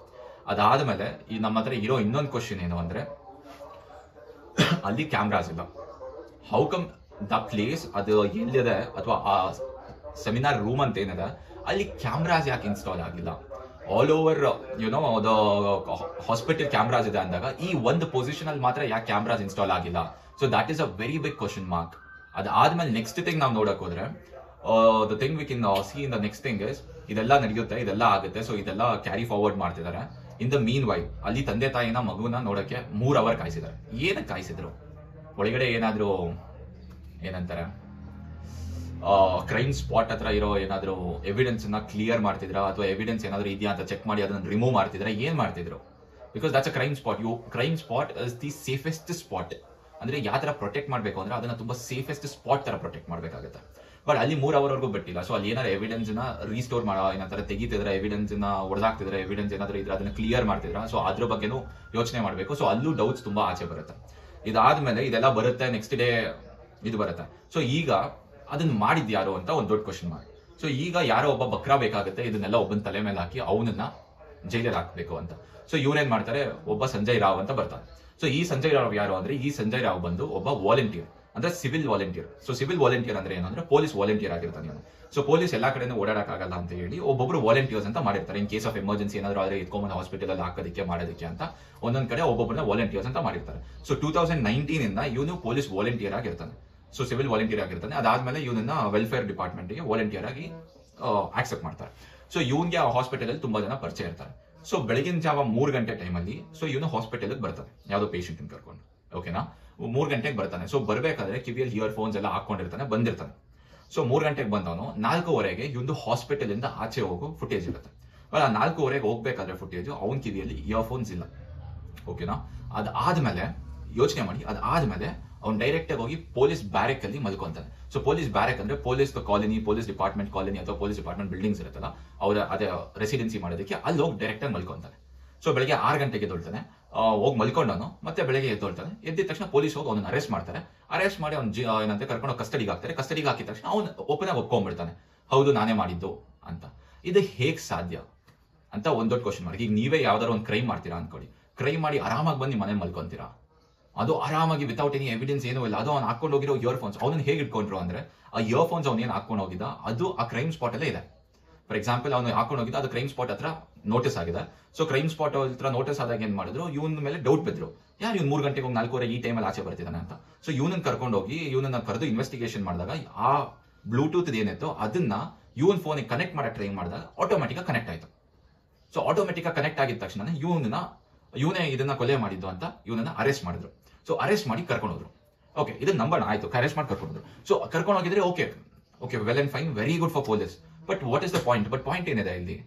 ಅದಾದ್ಮೇಲೆ ಈ ನಮ್ಮ ಹತ್ರ ಇರೋ ಇನ್ನೊಂದು ಕ್ವಶನ್ ಏನು ಅಂದ್ರೆ, ಅಲ್ಲಿ ಕ್ಯಾಮ್ರಾಸ್ ಇಲ್ಲ. ಹೌ ಕಮ್ ದ ಪ್ಲೇಸ್ ಅದು ಎಲ್ಲಿದೆ ಅಥವಾ ಆ ಸೆಮಿನಾರ್ ರೂಮ್ ಅಂತ ಏನಿದೆ ಅಲ್ಲಿ ಕ್ಯಾಮ್ರಾಸ್ ಯಾಕೆ ಇನ್ಸ್ಟಾಲ್ ಆಗಿಲ್ಲ? All over you know the hospital cameras ಇದೆ ಅಂದಾಗ ಈ ಒಂದು ಪೊಸಿಷನ್ ಅಲ್ಲಿ ಮಾತ್ರ ಯಾಕೆ ಕ್ಯಾಮ್ರಾಸ್ ಇನ್ಸ್ಟಾಲ್ ಆಗಿಲ್ಲ? So that is a very big question mark. ಅದಾದ್ಮೇಲೆ ನೆಕ್ಸ್ಟ್ ಥಿಂಗ್ ನಾವು ನೋಡಕ್ ಹೋದ್ರೆ, the thing we can see in the next thing is, ಇದೆಲ್ಲ ನಡೆಯುತ್ತೆ, ಇದೆಲ್ಲ ಆಗುತ್ತೆ. ಸೊ ಇದೆಲ್ಲ ಕ್ಯಾರಿ ಫಾರ್ವರ್ಡ್ ಮಾಡ್ತಿದ್ದಾರೆ. ಇನ್ ದ ಮೀನ್ ವೈಲ್ ಅಲ್ಲಿ ತಂದೆ ತಾಯಿನ ಮಗುನ ನೋಡಕ್ಕೆ 3 ಅವರ್ ಕಾಯಿಸಿದ್ದಾರೆ. ಏನಕ್ಕೆ ಕಾಯಿಸಿದ್ರು? ಒಳಗಡೆ ಏನಾದ್ರು ಏನಂತಾರೆ ಕ್ರೈಮ್ ಸ್ಪಾಟ್ ಹತ್ರ ಇರೋ ಏನಾದ್ರು ಎವಿಡೆನ್ಸ್ ನ ಕ್ಲಿಯರ್ ಮಾಡ್ತಿದ್ರ, ಅಥವಾ ಎವಿಡೆನ್ಸ್ ಏನಾದ್ರು ಇದೆಯಾ ಅಂತ ಚೆಕ್ ಮಾಡಿ ಅದನ್ನ ರಿಮೂವ್ ಮಾಡ್ತಿದ್ರ, ಏನ್ ಮಾಡ್ತಿದ್ರು? Because that's a crime spot. Crime spot is the safest spot. ಅಂದ್ರೆ ಯಾವ ತರ ಪ್ರೊಟೆಕ್ಟ್ ಮಾಡ್ಬೇಕು ಅಂದ್ರೆ ಅದನ್ನ ತುಂಬಾ ಸೇಫೆಸ್ಟ್ ಸ್ಪಾಟ್ ತರ ಪ್ರೊಟೆಕ್ಟ್ ಮಾಡ್ಬೇಕಾಗುತ್ತೆ. ಬಟ್ ಅಲ್ಲಿ 3 ಅವರ್ವರೆಗೂ ಬಿಟ್ಟಿಲ್ಲ. ಸೊ ಅಲ್ಲಿ ಏನಾದ್ರು ಎವಿಡೆನ್ಸ್ ನ ರೀಸ್ಟೋರ್ ಮಾಡೋ, ಏನಂತಾರೆ ತೆಗಿತಿದ್ರೆ, ಎವಿಡೆನ್ಸ್ ನ ಹೊಡೆದಾಕ್ತಿದ್ರೆ, ಎವಿಡೆನ್ಸ್ ಏನಾದ್ರು ಇದ್ರೆ ಅದನ್ನ ಕ್ಲಿಯರ್ ಮಾಡ್ತಿದ್ರ. ಸೊ ಅದ್ರ ಬಗ್ಗೆನೂ ಯೋಚನೆ ಮಾಡ್ಬೇಕು. ಸೊ ಅಲ್ಲೂ ಡೌಟ್ಸ್ ತುಂಬಾ ಆಚೆ ಬರುತ್ತೆ. ಇದಾದ್ಮೇಲೆ ಇದೆಲ್ಲ ಬರುತ್ತೆ, ನೆಕ್ಸ್ಟ್ ಡೇ ಇದು ಬರುತ್ತೆ. ಸೊ ಈಗ ಅದನ್ನ ಮಾಡಿದ್ಯಾರು ಅಂತ ಒಂದು ದೊಡ್ಡ ಕ್ವಶನ್ ಮಾರ್ಕ್. ಸೊ ಈಗ ಯಾರೋ ಒಬ್ಬ ಬಕ್ರಾ ಬೇಕಾಗುತ್ತೆ, ಇದನ್ನೆಲ್ಲ ಒಬ್ಬನ ತಲೆ ಮೇಲೆ ಹಾಕಿ ಅವನನ್ನ ಜೈಲಲ್ಲಿ ಹಾಕ್ಬೇಕು ಅಂತ. ಸೊ ಇವ್ರೇನ್ ಮಾಡ್ತಾರೆ, ಒಬ್ಬ ಸಂಜಯ್ ರಾವ್ ಅಂತ ಬರ್ತಾರೆ. ಸೊ ಈ ಸಂಜಯ್ ರಾವ್ ಯಾರು ಅಂದ್ರೆ, ಈ ಸಂಜಯ್ ರಾವ್ ಬಂದು ಒಬ್ಬ ವಾಲಂಟಿಯರ್, ಅಂದ್ರೆ civil volunteer. So civil volunteer ಅಂದ್ರೆ ಏನಂದ್ರೆ ಪೊಲೀಸ್ ವಾಲಂಟಿಯರ್ ಆಗಿರ್ತಾನೆ ಅವನು. ಸೊ ಪೊಲೀಸ್ ಎಲ್ಲಾ ಕಡೆನೂ ಓಡಾಡಕ್ಕಾಗಲ್ಲ ಅಂತ ಹೇಳಿ ಒಬ್ಬೊಬ್ರು ವಾಲಂಟಿಯರ್ಸ್ ಅಂತ ಮಾಡಿರ್ತಾರೆ. ಇನ್ ಕೇಸ್ ಆಫ್ ಎಮರ್ಜೆನ್ಸಿ ಏನಾದ್ರು ಆದ್ರೆ ಎತ್ಕೊಂಡ್ಬಂದು ಹಾಸ್ಪಿಟಲ್ ಅಲ್ಲಿ ಹಾಕೋದಕ್ಕೆ ಮಾಡೋದಕ್ಕೆ ಅಂತ ಒಂದೊಂದ್ ಕಡೆ ಒಬ್ಬೊಬ್ಬರನ್ನ ವಾಲಂಟಿಯರ್ಸ್ ಅಂತ ಮಾಡಿರ್ತಾರೆ. ಸೊ 2019 ಇಂದ ಇವನು ಪೊಲೀಸ್ ವಾಲಂಟಿಯರ್ ಆಗಿರ್ತಾನೆ. ಸೊ ಸಿವಿಲ್ ವಾಲಂಟಿಯರ್ ಆಗಿರ್ತಾನೆ. ಅದಾದ್ಮೇಲೆ ಇವನನ್ನ ವೆಲ್ಫೇರ್ ಡಿಪಾರ್ಟ್ಮೆಂಟ್ ಗೆ ವಾಲಂಟಿಯರ್ ಆಗಿ ಆಕ್ಸೆಪ್ಟ್ ಮಾಡ್ತಾರೆ. ಸೊ ಇವನ್ಗೆ ಆ ಹಾಸ್ಪಿಟಲ್ ಅಲ್ಲಿ ತುಂಬಾ ಜನ ಪರಿಚಯ ಇರ್ತಾರೆ. ಸೊ ಬೆಳಗಿನ ಜಾವ 3 ಗಂಟೆ ಟೈಮಲ್ಲಿ ಸೊ ಇವನು ಹಾಸ್ಪಿಟಲ್ ಬರ್ತಾನೆ, ಯಾವ್ದೋ ಪೇಷಂಟ್ ಕರ್ಕೊಂಡು. ಓಕೆನಾ, 3 ಗಂಟೆಗೆ ಬರ್ತಾನೆ. ಸೊ ಬರ್ಬೇಕಾದ್ರೆ ಕಿವಿಯಲ್ಲಿ ಇಯರ್ ಫೋನ್ಸ್ ಎಲ್ಲ ಹಾಕೊಂಡಿರ್ತಾನೆ, ಬಂದಿರ್ತಾನೆ. ಸೊ 3 ಗಂಟೆಗೆ ಬಂದವನು 4:15ಗೆ ಇವಂದು ಹಾಸ್ಪಿಟಲ್ ಇಂದ ಆಚೆ ಹೋಗೋ ಫುಟೇಜ್ ಇರುತ್ತೆ. ಆ 4:15ಗೆ ಹೋಗ್ಬೇಕಾದ್ರೆ ಫುಟೇಜ್ ಅವನ ಕಿವಿಯಲ್ಲಿ ಇಯರ್ ಫೋನ್ಸ್ ಇಲ್ಲ. ಓಕೆನಾ, ಅದಾದ್ಮೇಲೆ ಯೋಚನೆ ಮಾಡಿ, ಅದಾದ್ಮೇಲೆ ಅವ್ನು ಡೈರೆಕ್ಟ್ ಆಗಿ ಹೋಗಿ ಪೊಲೀಸ್ ಬ್ಯಾರೆಕ್ ಅಲ್ಲಿ ಮಲ್ಕೊಂತಾನೆ. ಸೊ ಪೊಲೀಸ್ ಬ್ಯಾರೆಕ್ ಅಂದ್ರೆ police colony, police department colony ಅಥವಾ ಪೊಲೀಸ್ ಡಿಪಾರ್ಟ್ಮೆಂಟ್ ಬಿಲ್ಡಿಂಗ್ಸ್ ಇರುತ್ತಲ್ಲ, ಅವರ ಅದೇ ರೆಸಿಡೆನ್ಸಿ ಮಾಡೋದಕ್ಕೆ ಅಲ್ಲಿ ಹೋಗಿ ಡೈರೆಕ್ಟ್ ಆಗಿ ಮಲ್ಕೊಂತಾನೆ. ಸೊ ಬೆಳಗ್ಗೆ 6 ಗಂಟೆಗೆ ಎದ್ದೊಳ್ತಾನೆ, ಹೋಗಿ ಮಲ್ಕೊಂಡವನು ಮತ್ತೆ ಬೆಳಗ್ಗೆ ಎದ್ದೊಳ್ತಾನೆ. ಎದ್ದಿದ ತಕ್ಷಣ ಪೊಲೀಸ್ ಹೋಗಿ ಅವನನ್ನು ಅರೆಸ್ಟ್ ಮಾಡ್ತಾರೆ. ಅರೆಸ್ಟ್ ಮಾಡಿ ಅವ್ನು ಏನಂತೆ ಕರ್ಕೊಂಡು ಕಸ್ಟಡಿಗೆ ಹಾಕ್ತಾರೆ. ಕಸ್ಟಡಿಗೆ ಹಾಕಿದ ತಕ್ಷಣ ಅವ್ನು ಓಪನ್ ಆಗಿ ಒಪ್ಕೊಂಡ್ಬಿಡ್ತಾನೆ, ಹೌದು ನಾನೇ ಮಾಡಿದ್ದು ಅಂತ. ಇದು ಹೇಗ್ ಸಾಧ್ಯ ಅಂತ ಒಂದ್ ದೊಡ್ಡ ಕ್ವಶನ್ ಮಾಡಿ. ಈಗ ನೀವೇ ಯಾವ್ದಾದ್ರು ಒಂದು ಕ್ರೈಮ್ ಮಾಡ್ತೀರಾ ಅನ್ಕೊಳ್ಳಿ, ಕ್ರೈಮ್ ಮಾಡಿ ಆರಾಮಾಗಿ ಬಂದು ಮನೇಲಿ ಮಲ್ಕೊಂತೀರಾ, ಅದು ಆರಾಮಾಗಿ ವಿತೌಟ್ ಎನಿ ಎವಿಡೆನ್ಸ್ ಏನೂ ಇಲ್ಲ. ಅದು ಅವ್ನು ಹಾಕೊಂಡು ಹೋಗಿರೋ ಇಯರ್ಫೋನ್ಸ್ ಅವನನ್ನ ಹೇಗೆ ಇಟ್ಕೊಂಡ್ರು ಅಂದ್ರೆ, ಆ ಇಯರ್ಫೋನ್ಸ್ ಅವ್ನು ಏನು ಹಾಕೊಂಡು ಹೋಗಿದ್ದ ಅದು ಆ ಕ್ರೈಮ್ ಸ್ಪಾಟ್ ಅಲ್ಲೇ ಇದೆ. ಫಾರ್ ಎಕ್ಸಾಂಪಲ್ ಅವ್ನು ಹಾಕೊಂಡು ಹೋಗಿದ್ದ, ಅದು ಕ್ರೈಮ್ ಸ್ಪಾಟ್ ಹತ್ರ ನೋಟಿಸ್ ಆಗಿದೆ. ಸೊ ಕ್ರೈಮ್ ಸ್ಪಾಟ್ ಹತ್ರ ನೋಟಿಸ್ ಆದಾಗ ಏನ್ ಮಾಡಿದ್ರು, ಇವನ ಮೇಲೆ ಡೌಟ್ ಬಿದ್ರು, ಯಾರು ಇವ್ನು 3 ಗಂಟೆಗೆ ಹೋಗಿ 4:15 ಈ ಟೈಮಲ್ಲಿ ಆಚೆ ಬರ್ತಿದ್ದಾನೆ ಅಂತ. ಸೊ ಇವನನ್ನ ಕರ್ಕೊಂಡು ಹೋಗಿ ಇವನನ್ನ ಕರೆದು ಇನ್ವೆಸ್ಟಿಗೇಷನ್ ಮಾಡಿದಾಗ ಆ ಬ್ಲೂಟೂತ್ ಏನಿತ್ತು ಅದನ್ನ ಇವನ್ ಫೋನಿಗೆ ಕನೆಕ್ಟ್ ಮಾಡಕ್ ಟ್ರೈ ಮಾಡಿದಾಗ ಆಟೋಮೆಟಿಕ್ ಕನೆಕ್ಟ್ ಆಯ್ತು. ಸೊ ಆಟೋಮೆಟಿಕ್ ಕನೆಕ್ಟ್ ಆಗಿದ ತಕ್ಷಣ ಇವನೇ ಇದನ್ನ ಕೊಲೆ ಮಾಡಿದ್ದು ಅಂತ ಇವನನ್ನ ಅರೆಸ್ಟ್ ಮಾಡಿದ್ರು. ಸೊ ಅರೆಸ್ಟ್ ಮಾಡಿ ಕರ್ಕೊಂಡು ಹೋದ್ರು. ಓಕೆ, ಇದನ್ನ ನಂಬರ್ ಆಯ್ತು, ಅರೆಸ್ಟ್ ಮಾಡಿ ಕರ್ಕೊಂಡು ಹೋದ್ರು. ಸೊ ಕರ್ಕೊಂಡು ಹೋಗಿದ್ರೆ okay well and fine, very good for police. But what is the point? But point ಏನಿದೆ ಇಲ್ಲಿ,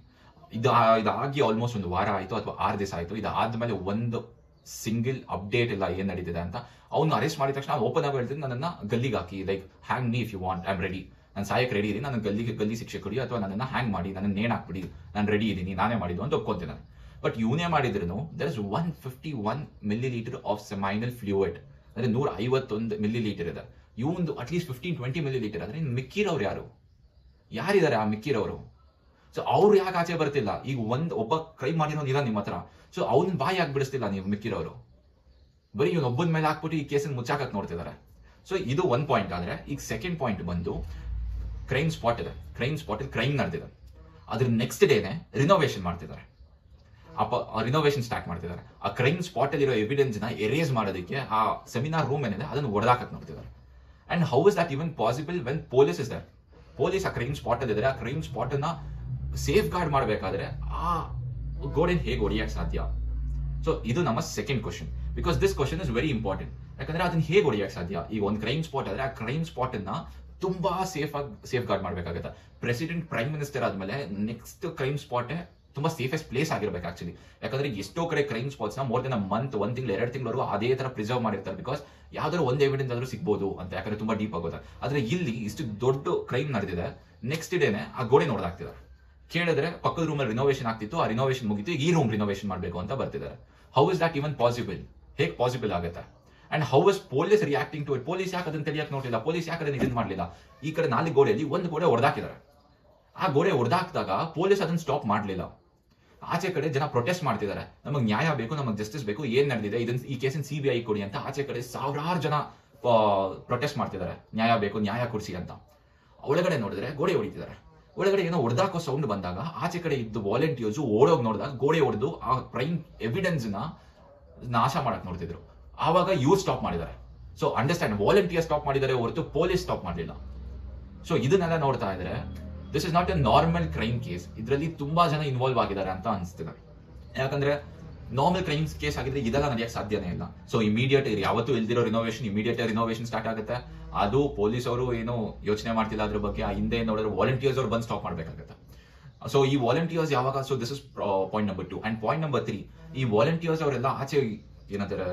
ಇದಾಗಿ ಆಲ್ಮೋಸ್ಟ್ 1 ವಾರ ಆಯ್ತು ಅಥವಾ 6 ದಿವಸ ಆಯ್ತು. ಇದಾದ್ಮೇಲೆ ಒಂದು ಸಿಂಗಲ್ ಅಪ್ಡೇಟ್ ಇಲ್ಲ ಏನ್ ನಡೀತಿದೆ ಅಂತ. ಅವ್ನು ಅರೆಸ್ಟ್ ಮಾಡಿದ ತಕ್ಷಣ ಓಪನ್ ಆಗಿ ಹೇಳ್ತೀನಿ, ನನ್ನನ್ನ ಗಲ್ಲಿಗೆ ಹಾಕಿ, like hang me if you want, I am ready, ನಾನು ಸಾಯಕ್ಕೆ ರೆಡಿ ಇದೀನಿ, ನನ್ನ ಗಲ್ಲಿ ಶಿಕ್ಷೆ ಕೊಡಿ ಅಥವಾ ನನ್ನನ್ನು ಹ್ಯಾಂಗ್ ಮಾಡಿ, ನನ್ನ ನೇಣ್ ಹಾಕ್ಬಿಡಿ, ನಾನು ರೆಡಿ ಇದ್ದೀನಿ, ನಾನೇ ಮಾಡಿದ್ದು ಅಂತ ಒಪ್ಕೊಂತೀನಿ. ಬಟ್ ಇವನೇ ಮಾಡಿದ್ರು there is 151 milliliter of seminal fluid, ಅಂದ್ರೆ 151 milliliter ಇದೆ. ಇವಂದು ಅಟ್ಲೀಸ್ಟ್ 15-20 milliliter ಆದ್ರೆ ಮಿಕ್ಕಿರೋರು ಯಾರಿದ್ದಾರೆ ಆ ಮಿಕ್ಕಿರೋರು? ಸೊ ಅವ್ರು ಯಾಕೆ ಆಚೆ ಬರ್ತಿಲ್ಲ? ಈಗ ಒಬ್ಬ ಕ್ರೈಮ್ ಮಾಡಿರೋನ್ ಇಲ್ಲ ನಿಮ್ಮ ಹತ್ರ, ಸೊ ಅವ್ನ ಬಾಯಿ ಯಾಕೆ ಬಿಡಿಸ್ತಿಲ್ಲ ನೀವು ಮಿಕ್ಕಿರೋರು? ಬರೀ ಇವನ್ ಒಬ್ಬನ ಮೇಲೆ ಹಾಕ್ಬಿಟ್ಟು ಈ ಕೇಸನ್ನು ಮುಚ್ಚಾಕಕ್ ನೋಡ್ತಿದ್ದಾರೆ. ಸೊ ಇದು ಒಂದ್ ಪಾಯಿಂಟ್. ಆದ್ರೆ ಈಗ ಸೆಕೆಂಡ್ ಪಾಯಿಂಟ್ ಬಂದು, ಕ್ರೈಮ್ ಸ್ಪಾಟ್ ಇದೆ, ಕ್ರೈಮ್ ಸ್ಪಾಟ್ ಕ್ರೈಮ್ ನಡೆದಿದೆ, ಅದ್ರ ನೆಕ್ಸ್ಟ್ ಡೇನೆ ರಿನೋವೇಷನ್ ಮಾಡ್ತಿದ್ದಾರೆ, ರಿನೋವೇಷನ್ ಸ್ಟಾರ್ಟ್ ಮಾಡ್ತಿದ್ದಾರೆ. ಆ ಕ್ರೈಮ್ ಸ್ಪಾಟ್ ಅಲ್ಲಿರೋ ಎವಿಡೆನ್ಸ್ ನ ಎರೇಸ್ ಮಾಡೋದಕ್ಕೆ ಆ ಸೆಮಿನಾರ್ ರೂಮ್ ಏನಿದೆ ಅದನ್ನು ಒಡೆದಾಕಕ್ ನೋಡ್ತಿದ್ದಾರೆ. And how is that even possible when police is there? Police ಆ ಕ್ರೈಮ್ ಸ್ಪಾಟ್ ಅಲ್ಲಿ ಇದ್ದಾರೆ, ಆ ಕ್ರೈಮ್ ಸ್ಪಾಟ್ ಅನ್ನ ಸೇಫ್ ಗಾರ್ಡ್ ಮಾಡಬೇಕಾದ್ರೆ ಆ ಗೋಡೆನ್ ಹೇಗೆ ಹೊಡಿಯಕ್ ಸಾಧ್ಯ? ಸೊ ಇದು ನಮ್ಮ second question, because this question is very important. ಯಾಕಂದ್ರೆ ಅದನ್ನ ಹೇಗೆ ಹೊಡಿಯಕ್ ಸಾಧ್ಯ? ಈಗ ಒಂದು ಕ್ರೈಮ್ ಸ್ಪಾಟ್ ಆದ್ರೆ ಆ ಕ್ರೈಮ್ ಸ್ಪಾಟ್ ಅನ್ನ ತುಂಬಾ ಸೇಫ್ ಗಾರ್ಡ್ ಮಾಡಬೇಕಾಗುತ್ತೆ. ಪ್ರೆಸಿಡೆಂಟ್ ಪ್ರೈಮ್ ಮಿನಿಸ್ಟರ್ ಆದ್ಮೇಲೆ ನೆಕ್ಸ್ಟ್ ಕ್ರೈಮ್ ಸ್ಪಾಟ್ ತುಂಬಾ ಸೇಫೆಸ್ಟ್ ಪ್ಲೇಸ್ ಆಗಿರ್ಬೇಕು ಆಕ್ಚುಲಿ. ಯಾಕಂದ್ರೆ ಎಷ್ಟೋ ಕಡೆ ಕ್ರೈಮ್ ಸ್ಪಾಟ್ಸ್ ನ ಮೋರ್ ದೆನ್ ಮಂತ್, 1 ತಿಂಗಳು 2 ತಿಂಗಳವರೆಗೂ ಅದೇ ತರ ಪ್ರಿಸರ್ವ್ ಮಾಡಿರ್ತಾರೆ, ಬಿಕಾಸ್ ಯಾವ್ದಾದ್ರು ಒಂದು ಎವಿಡೆನ್ಸ್ ಆದ್ರೂ ಸಿಗ್ಬೋದು ಅಂತ, ಯಾಕಂದ್ರೆ ತುಂಬಾ ಡೀಪ್ ಆಗೋದ. ಆದ್ರೆ ಇಲ್ಲಿ ಇಷ್ಟು ದೊಡ್ಡ ಕ್ರೈಮ್ ನಡೆದಿದೆ, ನೆಕ್ಸ್ಟ್ ಡೇನೆ ಆ ಗೋಡೆ ನೋಡ್ದಾಗ್ತಿದ್ದಾರೆ. ಕೇಳಿದ್ರೆ ಪಕ್ಕದ ರೂಮಲ್ಲಿ ರಿನೋವೇಷನ್ ಆಗ್ತಿತ್ತು, ಆ ರಿನೋವೇಷನ್ ಮುಗಿತು, ಈ ರೂಮ್ ರಿನೋವೇಷನ್ ಮಾಡಬೇಕು ಅಂತ ಬರ್ತಿದ್ದಾರೆ. How is that even possible? ಹೇಗೆ ಪಾಸಿಬಲ್ ಆಗುತ್ತೆ? And how is police reacting to it? Police ಯಾಕೆ ಅದನ್ನ ತಿಳಿಯಕ್ ನೋಡ್ಲಿಲ್ಲ? ಪೊಲೀಸ್ ಯಾಕೆ ಅದನ್ನ ಇದನ್ನ ಮಾಡಲಿಲ್ಲ? ಈ ಕಡೆ 4 ಗೋಡೆಯಲ್ಲಿ ಒಂದು ಗೋಡೆ ಹೊಡೆದಾಕಿದ್ದಾರೆ. ಆ ಗೋಡೆ ಹೊಡೆದಾಕಿದಾಗ ಪೊಲೀಸ್ ಅದನ್ನ ಸ್ಟಾಪ್ ಮಾಡಲಿಲ್ಲ. ಆಚೆ ಕಡೆ ಜನ ಪ್ರೊಟೆಸ್ಟ್ ಮಾಡ್ತಿದ್ದಾರೆ, ನಮಗೆ ನ್ಯಾಯ ಬೇಕು, ನಮಗೆ ಜಸ್ಟಿಸ್ ಬೇಕು, ಏನ್ ನಡೆದಿದೆ ಇದನ್ನ ಈ ಕೇಸಿನ CBI ಕೊಡಿ ಅಂತ. ಆಚೆ ಕಡೆ ಸಾವಿರಾರು ಜನ ಪ್ರೊಟೆಸ್ಟ್ ಮಾಡ್ತಿದ್ದಾರೆ, ನ್ಯಾಯ ಬೇಕು, ನ್ಯಾಯ ಕೊಡಿಸಿ ಅಂತ. ಒಳಗಡೆ ನೋಡಿದ್ರೆ ಗೋಡೆ ಹೊಡಿತಿದ್ದಾರೆ. ಒಳಗಡೆ ಏನೋ ಹೊಡೆದಾಕೋ ಸೌಂಡ್ ಬಂದಾಗ ಆಚೆ ಕಡೆ ಇದ್ದು ವಾಲಂಟಿಯರ್ಸ್ ಓಡೋಗಿ ನೋಡಿದಾಗ ಗೋಡೆ ಹೊಡೆದು ಆ ಕ್ರೈಮ್ ಎವಿಡೆನ್ಸ್ ನ ನಾಶ ಮಾಡಕ್ ನೋಡ್ತಿದ್ರು. ಆವಾಗ ಇವ್ರು ಸ್ಟಾಪ್ ಮಾಡಿದ್ದಾರೆ. ಸೊ ಅಂಡರ್ಸ್ಟ್ಯಾಂಡ್, ವಾಲಂಟಿಯರ್ ಸ್ಟಾಪ್ ಮಾಡಿದ್ದಾರೆ ಹೊರತು ಪೊಲೀಸ್ ಸ್ಟಾಪ್ ಮಾಡಲಿಲ್ಲ. ಸೊ ಇದನ್ನೆಲ್ಲ ನೋಡ್ತಾ ಇದ್ರೆ this is not A normal crime case. ಇದರಲ್ಲಿ ತುಂಬಾ ಜನ ಇನ್ವಾಲ್ವ್ ಆಗಿದ್ದಾರೆ ಅಂತ ಅನಿಸ್ತಿದೆ. ಯಾಕಂದ್ರೆ ನಾರ್ಮಲ್ ಕ್ರೈಮ್ ಕೇಸ್ ಆಗಿದ್ರೆ ಇದೆಲ್ಲ ನಡೆಯಕ್ಕೆ ಸಾಧ್ಯನೇ ಇಲ್ಲ. ಸೊ ಇಮಿಡಿಯೇಟ್ ಯಾವತ್ತೂ ಇಲ್ದಿರೋ ರಿನೋವೇಷನ್ ಸ್ಟಾರ್ಟ್ ಆಗುತ್ತೆ. ಅದು ಪೊಲೀಸ್ ಅವರು ಏನು ಯೋಚನೆ ಮಾಡ್ತಿಲ್ಲ ಅದ್ರ ಬಗ್ಗೆ. ಆ ಹಿಂದೆ ನೋಡಿದ್ರೆ ವಾಲಂಟಿಯರ್ಸ್ ಅವರು ಬಂದು ಸ್ಟಾಪ್ ಮಾಡ್ಬೇಕಾಗುತ್ತೆ. ಸೊ ಈ ವಾಲಂಟಿಯರ್ಸ್ ಯಾವಾಗ, so this is point number 2. And point number 3, ಈ ವಾಲಂಟಿಯರ್ಸ್ ಅವರೆಲ್ಲ ಆಚೆ ಏನಂತಾರೆ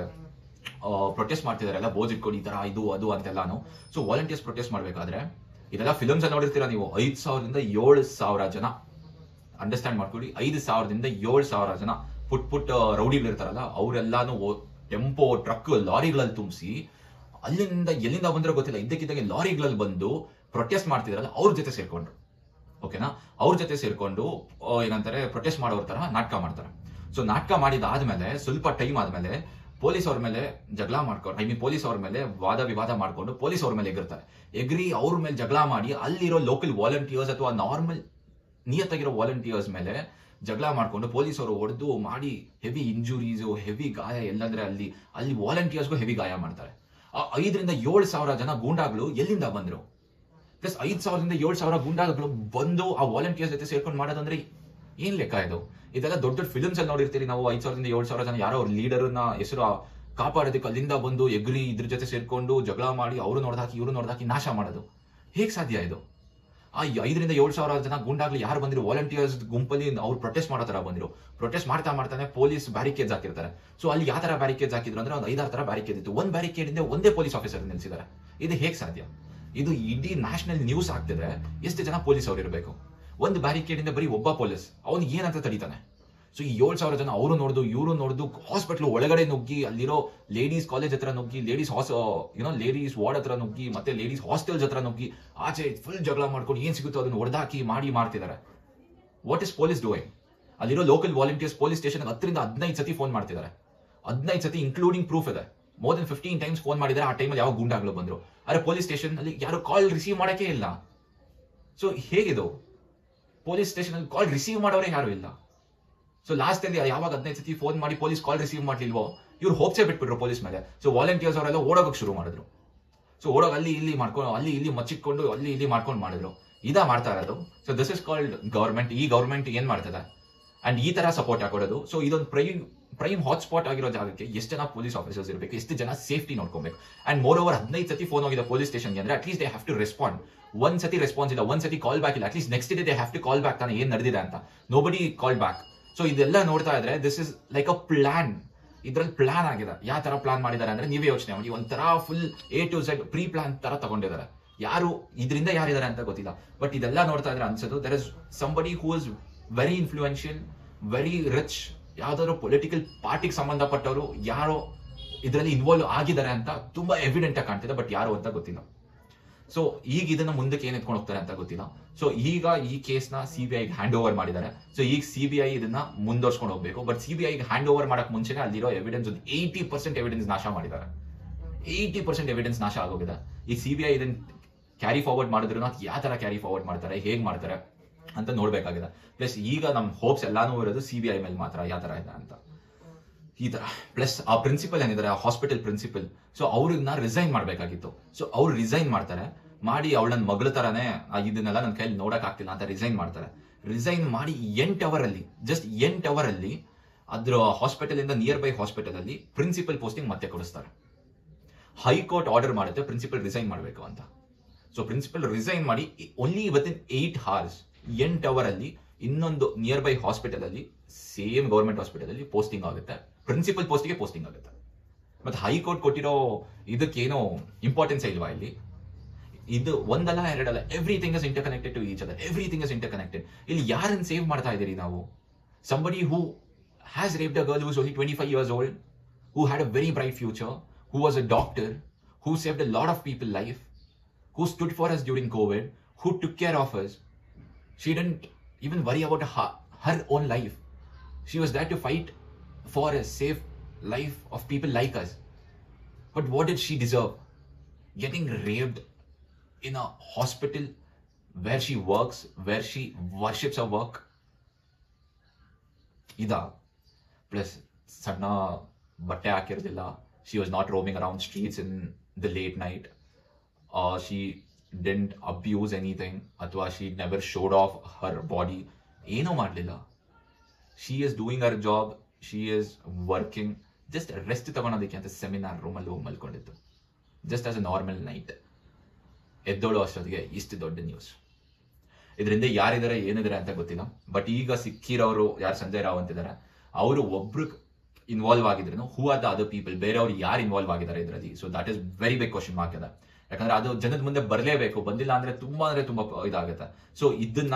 ಪ್ರೊಟೆಸ್ಟ್ ಮಾಡ್ತಿದಾರೆಲ್ಲ, ಬೋಜ್ ಇಟ್ಕೊಂಡು ಈ ತರ ಇದು ಅದು ಅಂತೆಲ್ಲಾನು. ಸೊ ವಾಲಂಟಿಯರ್ಸ್ ಪ್ರೊಟೆಸ್ಟ್ ಮಾಡ್ಬೇಕಾದ್ರೆ ಇದೆಲ್ಲ ಫಿಲಮ್ಸ್ ಅಲ್ಲಿ ನೋಡಿರ್ತೀರಾ ನೀವು, 5,000ದಿಂದ 7,000 ಜನ, ಅಂಡರ್ಸ್ಟ್ಯಾಂಡ್ ಮಾಡ್ಕೊಳ್ಳಿ, 5,000ದಿಂದ 7,000 ಜನ ಪುಟ್ ರೌಡಿಗಳು ಇರ್ತಾರಲ್ಲ, ಅವರೆಲ್ಲಾನು ಟೆಂಪೋ, ಟ್ರಕ್, ಲಾರಿಗಳಲ್ಲಿ ತುಂಬಿಸಿ ಎಲ್ಲಿಂದ ಬಂದ್ರೆ ಗೊತ್ತಿಲ್ಲ, ಇದ್ದಕ್ಕಿದ್ದಂಗೆ ಲಾರಿಗಳಲ್ಲಿ ಬಂದು ಪ್ರೊಟೆಸ್ಟ್ ಮಾಡ್ತಿದ್ರಲ್ಲ ಅವ್ರ ಜೊತೆ ಸೇರ್ಕೊಂಡ್ರು. ಓಕೆನಾ? ಅವ್ರ ಜೊತೆ ಸೇರ್ಕೊಂಡು ಏನಂತಾರೆ ಪ್ರೊಟೆಸ್ಟ್ ಮಾಡೋರ್ ತರ ನಾಟಕ ಮಾಡ್ತಾರೆ. ಸೊ ನಾಟಕ ಮಾಡಿದಾದ್ಮೇಲೆ ಸ್ವಲ್ಪ ಟೈಮ್ ಆದ್ಮೇಲೆ ಪೊಲೀಸ್ ಅವ್ರ ಮೇಲೆ ಜಗಳ ಮಾಡ್ಕೊಂಡು, ಪೊಲೀಸ್ ಅವ್ರ ಮೇಲೆ ವಾದ ವಿವಾದ ಮಾಡ್ಕೊಂಡು ಪೊಲೀಸ್ ಅವ್ರ ಮೇಲೆ ಎಗರ್ತಾರೆ. ಎಗ್ರಿ ಅವ್ರ ಮೇಲೆ ಜಗಳ ಮಾಡಿ ಅಲ್ಲಿರೋ ಲೋಕಲ್ ವಾಲಂಟಿಯರ್ಸ್ ಅಥವಾ ನಾರ್ಮಲ್ ನಿಯತ್ತಾಗಿರೋ ವಾಲಂಟಿಯರ್ಸ್ ಮೇಲೆ ಜಗಳ ಮಾಡ್ಕೊಂಡು ಪೊಲೀಸ್ ಅವರು ಹೊಡೆದು ಮಾಡಿ ಹೆವಿ ಇಂಜುರೀಸು, ಹೆವಿ ಗಾಯ, ಎಲ್ಲಂದ್ರೆ ಅಲ್ಲಿ ವಾಲಂಟಿಯರ್ಸ್ಗೂ ಹೆವಿ ಗಾಯ ಮಾಡ್ತಾರೆ. 5,000ರಿಂದ 7,000 ಜನ ಗೂಂಡಾಗಳು ಎಲ್ಲಿಂದ ಬಂದ್ರು? ಪ್ಲಸ್ 5,000ದಿಂದ 7,000 ಗೂಂಡಾಗಳು ಬಂದು ಆ ವಾಲಂಟಿಯರ್ಸ್ ಜೊತೆ ಸೇರ್ಕೊಂಡು ಮಾಡೋದಂದ್ರೆ ಏನ್ ಲೆಕ್ಕ ಇದು? ಇದೆಲ್ಲ ದೊಡ್ಡ ದೊಡ್ಡ ಫಿಲ್ಮ್ಸ್ ಅಲ್ಲಿ ನೋಡಿರ್ತೀರಿ ನಾವು. 5,000ದಿಂದ 7,000 ಜನ ಯಾರೋ ಅವ್ರ ಲೀಡರ್ನ ಹೆಸರು ಕಾಪಾಡೋದಕ್ಕೆ ಅಲ್ಲಿಂದ ಬಂದು ಎಗ್ರಿ ಇದ್ರ ಜೊತೆ ಸೇರ್ಕೊಂಡು ಜಗಳ ಮಾಡಿ ಅವರು ನೋಡ್ದಾಕಿ ಇವರು ನೋಡ್ದಾಕಿ ನಾಶ ಮಾಡೋದು ಹೇಗ್ ಸಾಧ್ಯ ಇದು? ಆ 5,000ರಿಂದ 7,000 ಜನ ಗೂಂಡಾಗ್ಲಿ ಯಾರು ಬಂದಿರೋ ವಾಲಂಟಿಯರ್ಸ್ ಗುಂಪಲ್ಲಿ ಅವ್ರು ಪ್ರೊಟೆಸ್ಟ್ ಮಾಡೋ ತರ ಬಂದಿರೋ. ಪ್ರೊಟೆಸ್ಟ್ ಮಾಡ್ತಾನೆ ಪೊಲೀಸ್ ಬ್ಯಾರಿಕೇಡ್ಸ್ ಹಾಕಿರ್ತಾರೆ. ಸೊ ಅಲ್ಲಿ ಯಾವ ತರ ಬ್ಯಾರಿಕೇಡ್ಸ್ ಹಾಕಿದ್ರು ಅಂದ್ರೆ ಒಂದು 5-6 ತರ ಬ್ಯಾರಿಕೇಡ್ ಇತ್ತು. ಒಂದು ಬ್ಯಾರಿಕೇಡ್ ಇಂದ ಒಂದೇ ಪೊಲೀಸ್ ಆಫೀಸರ್ ನಿಲ್ಸಿದ್ದಾರೆ. ಇದು ಹೇಗ್ ಸಾಧ್ಯ? ಇದು ಇಡೀ ನ್ಯಾಷನಲ್ ನ್ಯೂಸ್ ಆಗ್ತಿದ್ರೆ ಎಷ್ಟು ಜನ ಪೊಲೀಸ್ ಅವ್ರು ಇರಬೇಕು? ಒಂದು ಬ್ಯಾರಿಕೇಡ್ ಇಂದ ಬರೀ ಒಬ್ಬ ಪೊಲೀಸ್, ಅವ್ನು ಏನಂತ ತಡೀತಾನೆ? ಸೊ ಈ 7,000 ಜನ ಅವರು ನೋಡಿದು ಇವರು ನೋಡಿದು ಹಾಸ್ಪಿಟಲ್ ಒಳಗಡೆ ನುಗ್ಗಿ ಅಲ್ಲಿರೋ ಲೇಡೀಸ್ ಕಾಲೇಜ್ ಹತ್ರ ನುಗ್ಗಿ ಲೇಡೀಸ್ ಲೇಡೀಸ್ ವಾರ್ಡ್ ಹತ್ರ ನುಗ್ಗಿ ಮತ್ತೆ ಲೇಡೀಸ್ ಹಾಸ್ಟೆಲ್ಸ್ ಹತ್ರ ನುಗ್ಗಿ ಆಚೆ ಫುಲ್ ಜಗಳ ಮಾಡ್ಕೊಂಡು ಏನ್ ಸಿಗುತ್ತೋ ಅದನ್ನ ಹೊಡೆದಾಕಿ ಮಾಡ್ತಿದ್ದಾರೆ. What is police doing? ಅಲ್ಲಿರೋ ಲೋಕಲ್ ವಾಲಂಟಿಯರ್ಸ್ ಪೊಲೀಸ್ ಸ್ಟೇಷನ್ 10-15 ಸತಿ ಫೋನ್ ಮಾಡ್ತಿದ್ದಾರೆ. 15 ಸತಿ ಇನ್ಕ್ಲೂಡಿಂಗ್ ಪ್ರೂಫ್ ಇದೆ. ಮೋರ್ ದನ್ 15 ಟೈಮ್ಸ್ ಫೋನ್ ಮಾಡಿದ್ದಾರೆ. ಆ ಟೈಮಲ್ಲಿ ಯಾವ ಗೂಂಡಾಗ್ಲು ಬಂದ್ರು. ಆದ್ರೆ ಪೊಲೀಸ್ ಸ್ಟೇಷನ್ ಅಲ್ಲಿ ಯಾರು ಕಾಲ್ ರಿಸೀವ್ ಮಾಡಕ್ಕೆ ಇಲ್ಲ. ಸೊ ಹೇಗಿದು? ಪೊಲೀಸ್ ಸ್ಟೇಷನ್ ಅಲ್ಲಿ ಕಾಲ್ ರಿಸೀವ್ ಮಾಡೋರೇ ಯಾರು ಇಲ್ಲ. ಸೊ ಲಾಸ್ಟ್ ಅಲ್ಲಿ ಯಾವಾಗ 15 ಸತಿ ಫೋನ್ ಮಾಡಿ ಪೊಲೀಸ್ ಕಾಲ್ ರಿಸೀವ್ ಮಾಡ್ಲಿಲ್ವೋ ಇವ್ರು ಹೋಪ್ಸೇ ಬಿಟ್ಬಿಟ್ರು ಪೊಲೀಸ್ ಮೇಲೆ. ಸೊ ವಾಲಂಟಿಯರ್ಸ್ ಅವರೆಲ್ಲ ಓಡೋಗಕ್ಕೆ ಶುರು ಮಾಡಿದ್ರು. ಸೊ ಓಡೋಗ ಅಲ್ಲಿ ಇಲ್ಲಿ ಮಾಡ್ಕೊಂಡು ಅಲ್ಲಿ ಇಲ್ಲಿ ಮಚ್ಚಿಟ್ಕೊಂಡು ಅಲ್ಲಿ ಇಲ್ಲಿ ಮಾಡ್ಕೊಂಡು ಮಾಡಿದ್ರು. ಇದಾ ಮಾಡ್ತಾ ಇರೋದು. So this is called government. ಈ ಗವರ್ಮೆಂಟ್ ಏನ್ ಮಾಡ್ತದೆ ಅಂಡ್ ಈ ತರ ಸಪೋರ್ಟ್ ಹಾಕೊಡೋದು. ಸೊ ಇದೊಂದು ಪ್ರೈಮ್ ಹಾಟ್ಸ್ಪಾಟ್ ಆಗಿರೋ ಜಾಗಕ್ಕೆ ಎಷ್ಟು ಜನ ಪೊಲೀಸ್ ಆಫೀಸರ್ಸ್ ಇರಬೇಕು, ಎಷ್ಟು ಜನ ಸೇಫ್ಟಿ ನೋಡ್ಕೊಬೇಕು. ಅಂಡ್ ಮೋರ್ ಓವರ್ 15 ಸತಿ ಫೋನ್ ಹೋಗಿದೆ ಪೊಲೀಸ್ ಸ್ಟೇಷನ್ಗೆ ಅಂದ್ರೆ at least they have to respond. ಒಂದ್ ಸತಿ ರೆಸ್ಪಾನ್ಸ್ ಇಲ್ಲ, ಒಂದ್ ಸತಿ ಕಾಲ್ ಬ್ಯಾಕ್ ಇಲ್ಲ. At least next day they have to call back ತಾನೆ ಏನ್ ನಡೆದಿದೆ ಅಂತ. Nobody call back. ಸೊ ಇದೆಲ್ಲ ನೋಡ್ತಾ ಇದ್ರೆ this is like a plan. ಇದ್ರಲ್ಲಿ ಪ್ಲಾನ್ ಆಗಿದೆ. ಯಾವ ತರ ಪ್ಲಾನ್ ಮಾಡಿದ್ದಾರೆ ಅಂದ್ರೆ ನೀವೇ ಯೋಚನೆ ಮಾಡಿ. ಒಂಥರ full A to Z pre plan ತರ ತಗೊಂಡಿದ್ದಾರೆ. ಯಾರು ಇದರಿಂದ ಯಾರಿದ್ದಾರೆ ಅಂತ ಗೊತ್ತಿಲ್ಲ. ಬಟ್ ಇದೆಲ್ಲ ನೋಡ್ತಾ ಇದ್ರೆ ಅನ್ಸೋದು there is somebody who is very influential, very rich, ಯಾವ್ದಾದ್ರು ಪೊಲಿಟಿಕಲ್ ಪಾರ್ಟಿಗೆ ಸಂಬಂಧಪಟ್ಟವರು ಯಾರೋ ಇದರಲ್ಲಿ ಇನ್ವಾಲ್ವ್ ಆಗಿದ್ದಾರೆ ಅಂತ ತುಂಬಾ ಎವಿಡೆಂಟ್ ಆಗಿ ಕಾಣ್ತಿದೆ. ಬಟ್ ಯಾರು ಅಂತ ಗೊತ್ತಿಲ್ಲ. ಸೊ ಈಗ ಇದನ್ನ ಮುಂದಕ್ಕೆ ಏನ್ ಎತ್ಕೊಂಡು ಹೋಗ್ತಾರೆ ಅಂತ ಗೊತ್ತಿಲ್ಲ. ಸೊ ಈಗ ಈ ಕೇಸ್ನ CBI ಹ್ಯಾಂಡ್ ಓವರ್ ಮಾಡಿದ್ದಾರೆ. ಸೊ ಈಗ CBI ಇದನ್ನ ಮುಂದುವರ್ಸ್ಕೊಂಡು ಹೋಗ್ಬೇಕು. ಬಟ್ CBI ಹ್ಯಾಂಡ್ ಓವರ್ ಮಾಡಕ್ ಮುಂಚೆನೆ ಅಲ್ಲಿರೋ ಎವಿಡೆನ್ಸ್ ಒಂದು 80% ಎವಿಡೆನ್ಸ್ ನಾಶ ಮಾಡಿದ್ದಾರೆ. 80% ಎವಿಡೆನ್ಸ್ ನಾಶ ಆಗೋಗಿದೆ. ಈ CBI ಇದನ್ನ ಕ್ಯಾರಿ ಫಾರ್ವರ್ಡ್ ಮಾಡಿದ್ರು ಯಾವ ತರ ಕ್ಯಾರಿ ಫಾರ್ವರ್ಡ್ ಮಾಡ್ತಾರೆ, ಹೇಗ್ ಮಾಡ್ತಾರೆ ಅಂತ ನೋಡ್ಬೇಕಾಗಿದೆ. ಪ್ಲಸ್ ಈಗ ನಮ್ ಹೋಪ್ಸ್ ಎಲ್ಲಾನು ಇರೋದು CBI ಮೇಲೆ ಮಾತ್ರ, ಯಾವ ತರ ಇದೆ ಅಂತ ಈ ತರ. ಪ್ಲಸ್ ಆ ಪ್ರಿನ್ಸಿಪಲ್ ಏನಿದ್ದಾರೆ, ಆ ಹಾಸ್ಪಿಟಲ್ ಪ್ರಿನ್ಸಿಪಲ್, ಸೊ ಅವ್ರನ್ನ ರಿಸೈನ್ ಮಾಡ್ಬೇಕಾಗಿತ್ತು. ಸೊ ಅವ್ರು ರಿಸೈನ್ ಮಾಡ್ತಾರೆ. ಮಾಡಿ ಅವಳ ನನ್ನ ಮಗಳ ತರಾನೇ ಇದನ್ನೆಲ್ಲ ನನ್ನ ಕೈಲಿ ನೋಡಕ್ ಆಗ್ತಿಲ್ಲ ಅಂತ ರಿಸೈನ್ ಮಾಡ್ತಾರೆ. ರಿಸೈನ್ ಮಾಡಿ 8 ಅವರ್ ಅಲ್ಲಿ, ಜಸ್ಟ್ 8 ಅವರ್ ಅಲ್ಲಿ ಅದ್ರ ಹಾಸ್ಪಿಟಲ್ ಇಂದ ನಿಯರ್ ಬೈ ಹಾಸ್ಪಿಟಲ್ ಅಲ್ಲಿ ಪ್ರಿನ್ಸಿಪಲ್ ಪೋಸ್ಟಿಂಗ್ ಮತ್ತೆ ಕೊಡಿಸ್ತಾರೆ. ಹೈಕೋರ್ಟ್ ಆರ್ಡರ್ ಮಾಡುತ್ತೆ ಪ್ರಿನ್ಸಿಪಲ್ ರಿಸೈನ್ ಮಾಡಬೇಕು ಅಂತ. ಸೊ ಪ್ರಿನ್ಸಿಪಲ್ ರಿಸೈನ್ ಮಾಡಿ ಓನ್ಲಿ ವಿತಿನ್ 8 hours 8 ಅವರ್ ಅಲ್ಲಿ ಇನ್ನೊಂದು ನಿಯರ್ ಬೈ ಹಾಸ್ಪಿಟಲ್ ಅಲ್ಲಿ ಸೇಮ್ ಗವರ್ಮೆಂಟ್ ಹಾಸ್ಪಿಟಲ್ ಅಲ್ಲಿ ಪೋಸ್ಟಿಂಗ್ ಆಗುತ್ತೆ. ಪ್ರಿನ್ಸಿಪಲ್ ಪೋಸ್ಟಿಗೆ ಪೋಸ್ಟಿಂಗ್ ಆಗುತ್ತೆ. ಮತ್ತೆ ಹೈಕೋರ್ಟ್ ಕೊಟ್ಟಿರೋ ಇದಕ್ಕೇನೋ ಇಂಪಾರ್ಟೆನ್ಸ್ ಇಲ್ವಾ ಇಲ್ಲಿ? ಇದು ಒಂದಲ್ಲ ಎರಡಲ್ಲ, everything is interconnected to each other. Everything is interconnected. ಇಲ್ಲಿ ಯಾರನ್ನ ಸೇವ್ ಮಾಡ್ತಾ ಇದೀರಿ ನಾವು? Somebody who has raped a girl who is only 25 years old, who had a very bright future, who was a doctor, who saved a lot of people's life, who stood for us during COVID, who took care of us. She didn't even worry about her own life. She was there to fight for a safe life of people like us. But what did she deserve? Getting raped in a hospital where she works, where she worships her work? Ida. Plus, ಸಣ್ಣ ಬಟ್ಟೆ ಹಾಕಿರೋದಿಲ್ಲ. She was not roaming around streets in the late night. She didn't abuse anything. ಅಥವಾ she never showed off her body. ಏನೂ ಮಾಡಲಿಲ್ಲ. She is doing her job. She is working. Just rest ತಗೊಳೋದಕ್ಕೆ ಅಂತ seminar ರೂಮಲ್ಲಿ ಹೋಗಿ ಮಲ್ಕೊಂಡಿತ್ತು. Just as a normal night. ಎದ್ದೋಳು ಅಷ್ಟೊತ್ತಿಗೆ ಇಷ್ಟು ದೊಡ್ಡ ನ್ಯೂಸ್. ಇದರಿಂದ ಯಾರಿದ್ದಾರೆ ಏನಿದ್ದಾರೆ ಅಂತ ಗೊತ್ತಿಲ್ಲ. ಬಟ್ ಈಗ ಸಿಕ್ಕಿರೋರು ಯಾರು ಸಂಜಯ್ ರಾವ್ ಅಂತಿದ್ದಾರೆ, ಅವರು ಒಬ್ರು ಇನ್ವಾಲ್ವ್ ಆಗಿದ್ರು. Who are the other people? ಬೇರೆಯವ್ರು ಯಾರು ಇನ್ವಾಲ್ವ್ ಆಗಿದ್ದಾರೆ ಇದರಲ್ಲಿ? So that is very big question mark ಇದೆ. ಯಾಕಂದ್ರೆ ಅದು ಜನದ ಮುಂದೆ ಬರಲೇಬೇಕು. ಬಂದಿಲ್ಲ ಅಂದ್ರೆ ತುಂಬಾ ಇದಾಗುತ್ತೆ. ಸೊ ಇದನ್ನ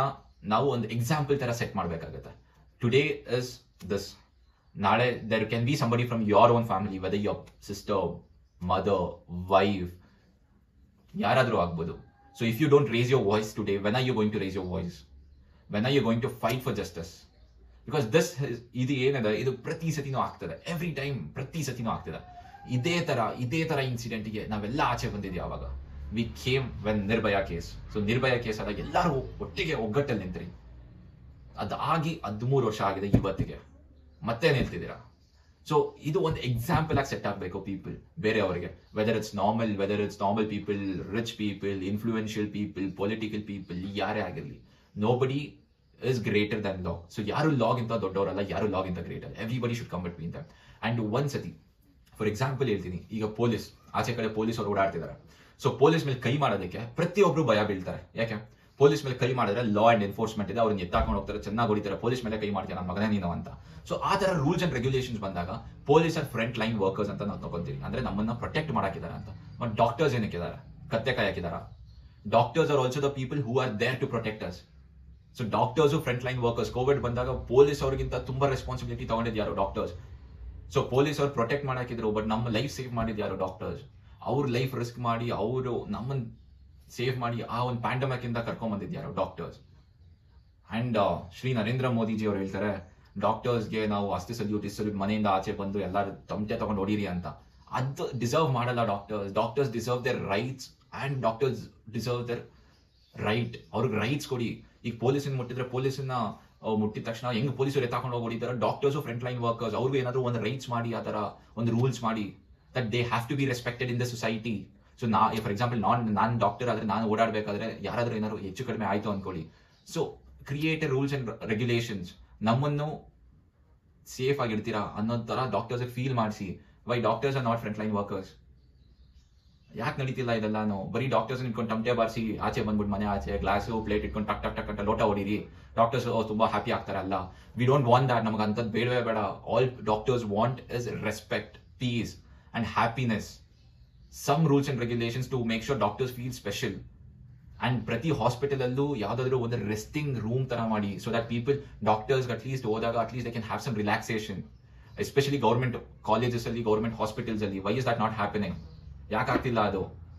ನಾವು ಒಂದು ಎಕ್ಸಾಂಪಲ್ ತರ ಸೆಟ್ ಮಾಡ್ಬೇಕಾಗತ್ತೆ. Today is this. ನಾಳೆ there can be somebody from your own family, whether your sister, mother, wife, ಯಾರಾದ್ರೂ ಆಗ್ಬೋದು. So if you don't raise your voice today, when are you going to raise your voice? When are you going to fight for justice? Because this ಇದು ಏನಿದೆ, ಇದು ಪ್ರತಿ ಸತಿನೂ ಆಗ್ತದೆ. Every time ಪ್ರತಿ ಸತಿನೂ ಆಗ್ತದೆ. ಇದೇ ತರ ಇನ್ಸಿಡೆಂಟ್ಗೆ ನಾವೆಲ್ಲ ಆಚೆ ಬಂದಿದ್ವಿ. ಯಾವಾಗ we came when Nirbhaya case. So Nirbhaya case ಆದಾಗ ಎಲ್ಲರೂ ಒಟ್ಟಿಗೆ ಒಗ್ಗಟ್ಟಲ್ಲಿ ನಿಂತ್ರಿ. ಅದಾಗಿ 13 ವರ್ಷ ಆಗಿದೆ ಇವತ್ತಿಗೆ. ಮತ್ತೆ ನಿಲ್ತಿದ್ದೀರಾ. ಸೊ ಇದು ಒಂದು ಎಕ್ಸಾಂಪಲ್ ಆಗಿ ಸೆಟ್ ಆಗಬೇಕು ಪೀಪಲ್, ಬೇರೆಯವರಿಗೆ. Whether it's normal people, rich people, influential people, political people, ಯಾರೇ ಆಗಿರಲಿ, nobody is greater than law. So ಯಾರು ಲಾಗಿಂತ ದೊಡ್ಡವರಲ್ಲ, ಯಾರು ಲಾಗಿಂತ greater. Everybody should come between them. And ಒಂದ್ಸತಿ ಫಾರ್ ಎಕ್ಸಾಂಪಲ್ ಹೇಳ್ತೀನಿ, ಈಗ ಪೊಲೀಸ್ ಆಚೆ ಕಡೆ ಪೊಲೀಸ್ ಅವರು ಓಡಾಡ್ತಿದ್ದಾರೆ. ಸೊ ಪೊಲೀಸ್ ಮೇಲೆ ಕೈ ಮಾಡೋದಕ್ಕೆ ಪ್ರತಿಯೊಬ್ರು ಭಯ ಬೀಳ್ತಾರೆ. ಯಾಕೆ? ಪೊಲೀಸ್ ಮೇಲೆ ಕೈ ಮಾಡಿದ್ರೆ ಲಾ ಅಂಡ್ ಎನ್ಫೋರ್ಸ್ಮೆಂಟ್ ಇದೆ, ಅವ್ರನ್ನ ಎತ್ತಾಕೊಂಡು ಹೋಗ್ತಾರೆ, ಚೆನ್ನಾಗಿ ಹೊಡಿತಾರೆ. ಪೊಲೀಸ್ ಮೇಲೆ ಕೈ ಮಾಡ್ತಾರೆ, ನನ್ನ ಮಗನೇ ನೀನು ಅಂತ. ಸೊ ಆ ತರ ರೂಲ್ಸ್ ಅಂಡ್ ರೆಗ್ಯುಲೇಷನ್ಸ್ ಬಂದಾಗ police are front line workers ಅಂತ ನಾವು ತಗೊಂತೀವಿ. ಅಂದ್ರೆ ನಮ್ಮನ್ನ ಪ್ರೊಟೆಕ್ಟ್ ಮಾಡಾಕಿದ್ದಾರೆ ಅಂತ. ಬಟ್ ಡಾಕ್ಟರ್ಸ್ ಏನಕ್ಕಿದ್ದಾರೆ? ಕತ್ತೆ ಕಾಯಿ ಹಾಕಿದಾರ? Doctors are also the people who are there to protect us. So doctors front line workers. Covid ಬಂದಾಗ ಪೊಲೀಸ್ ಅವ್ರಿಗಿಂತ ತುಂಬಾ ರೆಸ್ಪಾನ್ಸಿಬಿಲಿಟಿ ತಗೊಂಡಿದ್ದು ಯಾರು? ಡಾಕ್ಟರ್ಸ್. ಸೊ ಪೊಲೀಸ್ ಅವ್ರು ಪ್ರೊಟೆಕ್ಟ್ ಮಾಡಾಕಿದ್ರು, ಬಟ್ ನಮ್ಮ ಲೈಫ್ ಸೇವ್ ಮಾಡಿದ್ದು ಯಾರು? ಡಾಕ್ಟರ್ಸ್. ಅವ್ರ ಲೈಫ್ ರಿಸ್ಕ್ ಮಾಡಿ ಅವರು ನಮ್ಮನ್ನ ಸೇವ್ ಮಾಡಿ ಆ ಒಂದು ಪ್ಯಾಂಡಮಿಕ್ ಇಂದ ಕರ್ಕೊಂಡ್ ಬಂದಿದ್ದು ಯಾರು? ಡಾಕ್ಟರ್ಸ್. ಅಂಡ್ ಶ್ರೀ ನರೇಂದ್ರ ಮೋದಿಜಿ ಅವ್ರು ಹೇಳ್ತಾರೆ ಡಾಕ್ಟರ್ಸ್ಗೆ ನಾವು ಅಸ್ತಿ ಸಲ್ಯೂಟ್ ಮನೆಯಿಂದ ಆಚೆ ಬಂದು ಎಲ್ಲರೂ ತಮಟೆ ತಗೊಂಡು ಹೊಡೀರಿ ಅಂತ. ಅದು ಡಿಸರ್ವ್ ಮಾಡಲ್ಲ doctors. Doctors deserve their rights and doctors deserve their right. ಅವ್ರಿಗೆ ರೈಟ್ಸ್ ಕೊಡಿ. ಈಗ ಪೊಲೀಸನ್ನ ಮುಟ್ಟಿದ್ರೆ ಪೊಲೀಸನ್ನ ಮುಟ್ಟಿದ ತಕ್ಷಣ ಹೆಂಗ್ ಪೊಲೀಸರು ಎತ್ತಾಕೊಂಡು ಹೋಗಿ ಹೊಡಿತಾರೆ, ಡಾಕ್ಟರ್ಸು ಫ್ರಂಟ್ ಲೈನ್ ವರ್ಕರ್ಸ್ ಅವ್ರಿಗೂ ಏನಾದ್ರು ಒಂದು ರೈಟ್ಸ್ ಮಾಡಿ, ಆ ತರ ಒಂದು ರೂಲ್ಸ್ ಮಾಡಿ that they have to be respected in the society. So for example ನಾನು ಡಾಕ್ಟರ್ ಆದ್ರೆ ನಾನು ಓಡಾಡಬೇಕಾದ್ರೆ ಯಾರಾದ್ರೂ ಏನಾದ್ರು ಹೆಚ್ಚು ಕಡಿಮೆ ಆಯ್ತು ಅನ್ಕೊಳ್ಳಿ, so create rules and regulations. ನಮ್ಮನ್ನು ಸೇಫ್ ಆಗಿರ್ತೀರಾ ಅನ್ನೋ ತರ ಡಾಕ್ಟರ್ಸ್ ಫೀಲ್ ಮಾಡಿಸಿ. Why doctors are not front line workers? ಯಾಕೆ ನಡೀತಿಲ್ಲ ಇದೆಲ್ಲಾನು? ಬರೀ ಡಾಕ್ಟರ್ಸ್ ಇಟ್ಕೊಂಡು ಟಮಟೆ ಬಾರಿಸಿ ಆಚೆ ಬಂದ್ಬಿಟ್ಟು ಮನೆ ಆಚೆ ಗ್ಲಾಸು ಪ್ಲೇಟ್ ಇಟ್ಕೊಂಡು ಟಕ್ ಟಕ್ ಟಕ್ ಅಂತ ಲೋಟ ಹೊಡೀರಿ, ಡಾಕ್ಟರ್ಸ್ ತುಂಬಾ ಹ್ಯಾಪಿ ಆಗ್ತಾರೆ. ಅಲ್ಲ, ವಿ ಡೋಂಟ್ ವಾಂಟ್ ದಟ್. ನಮಗೆ ಅಂತದ್ದು ಬೇಡವೇ ಬೇಡ. All doctors want is respect, peace and happiness. Some rules and regulations to make sure doctors feel special. And ಪ್ರತಿ ಹಾಸ್ಪಿಟಲ್ ಅಲ್ಲೂ ಯಾವ್ದಾದ್ರು ಒಂದು ರೆಸ್ಟಿಂಗ್ ರೂಮ್ ತರ ಮಾಡಿ, so that people doctors at least ಹೋದಾಗ at least they can have some relaxation. Especially government colleges ಅಲ್ಲಿ, government hospitals ಅಲ್ಲಿ. Why is that not happening? ಯಾಕೆ ಆಗ್ತಿಲ್ಲ ಅದು?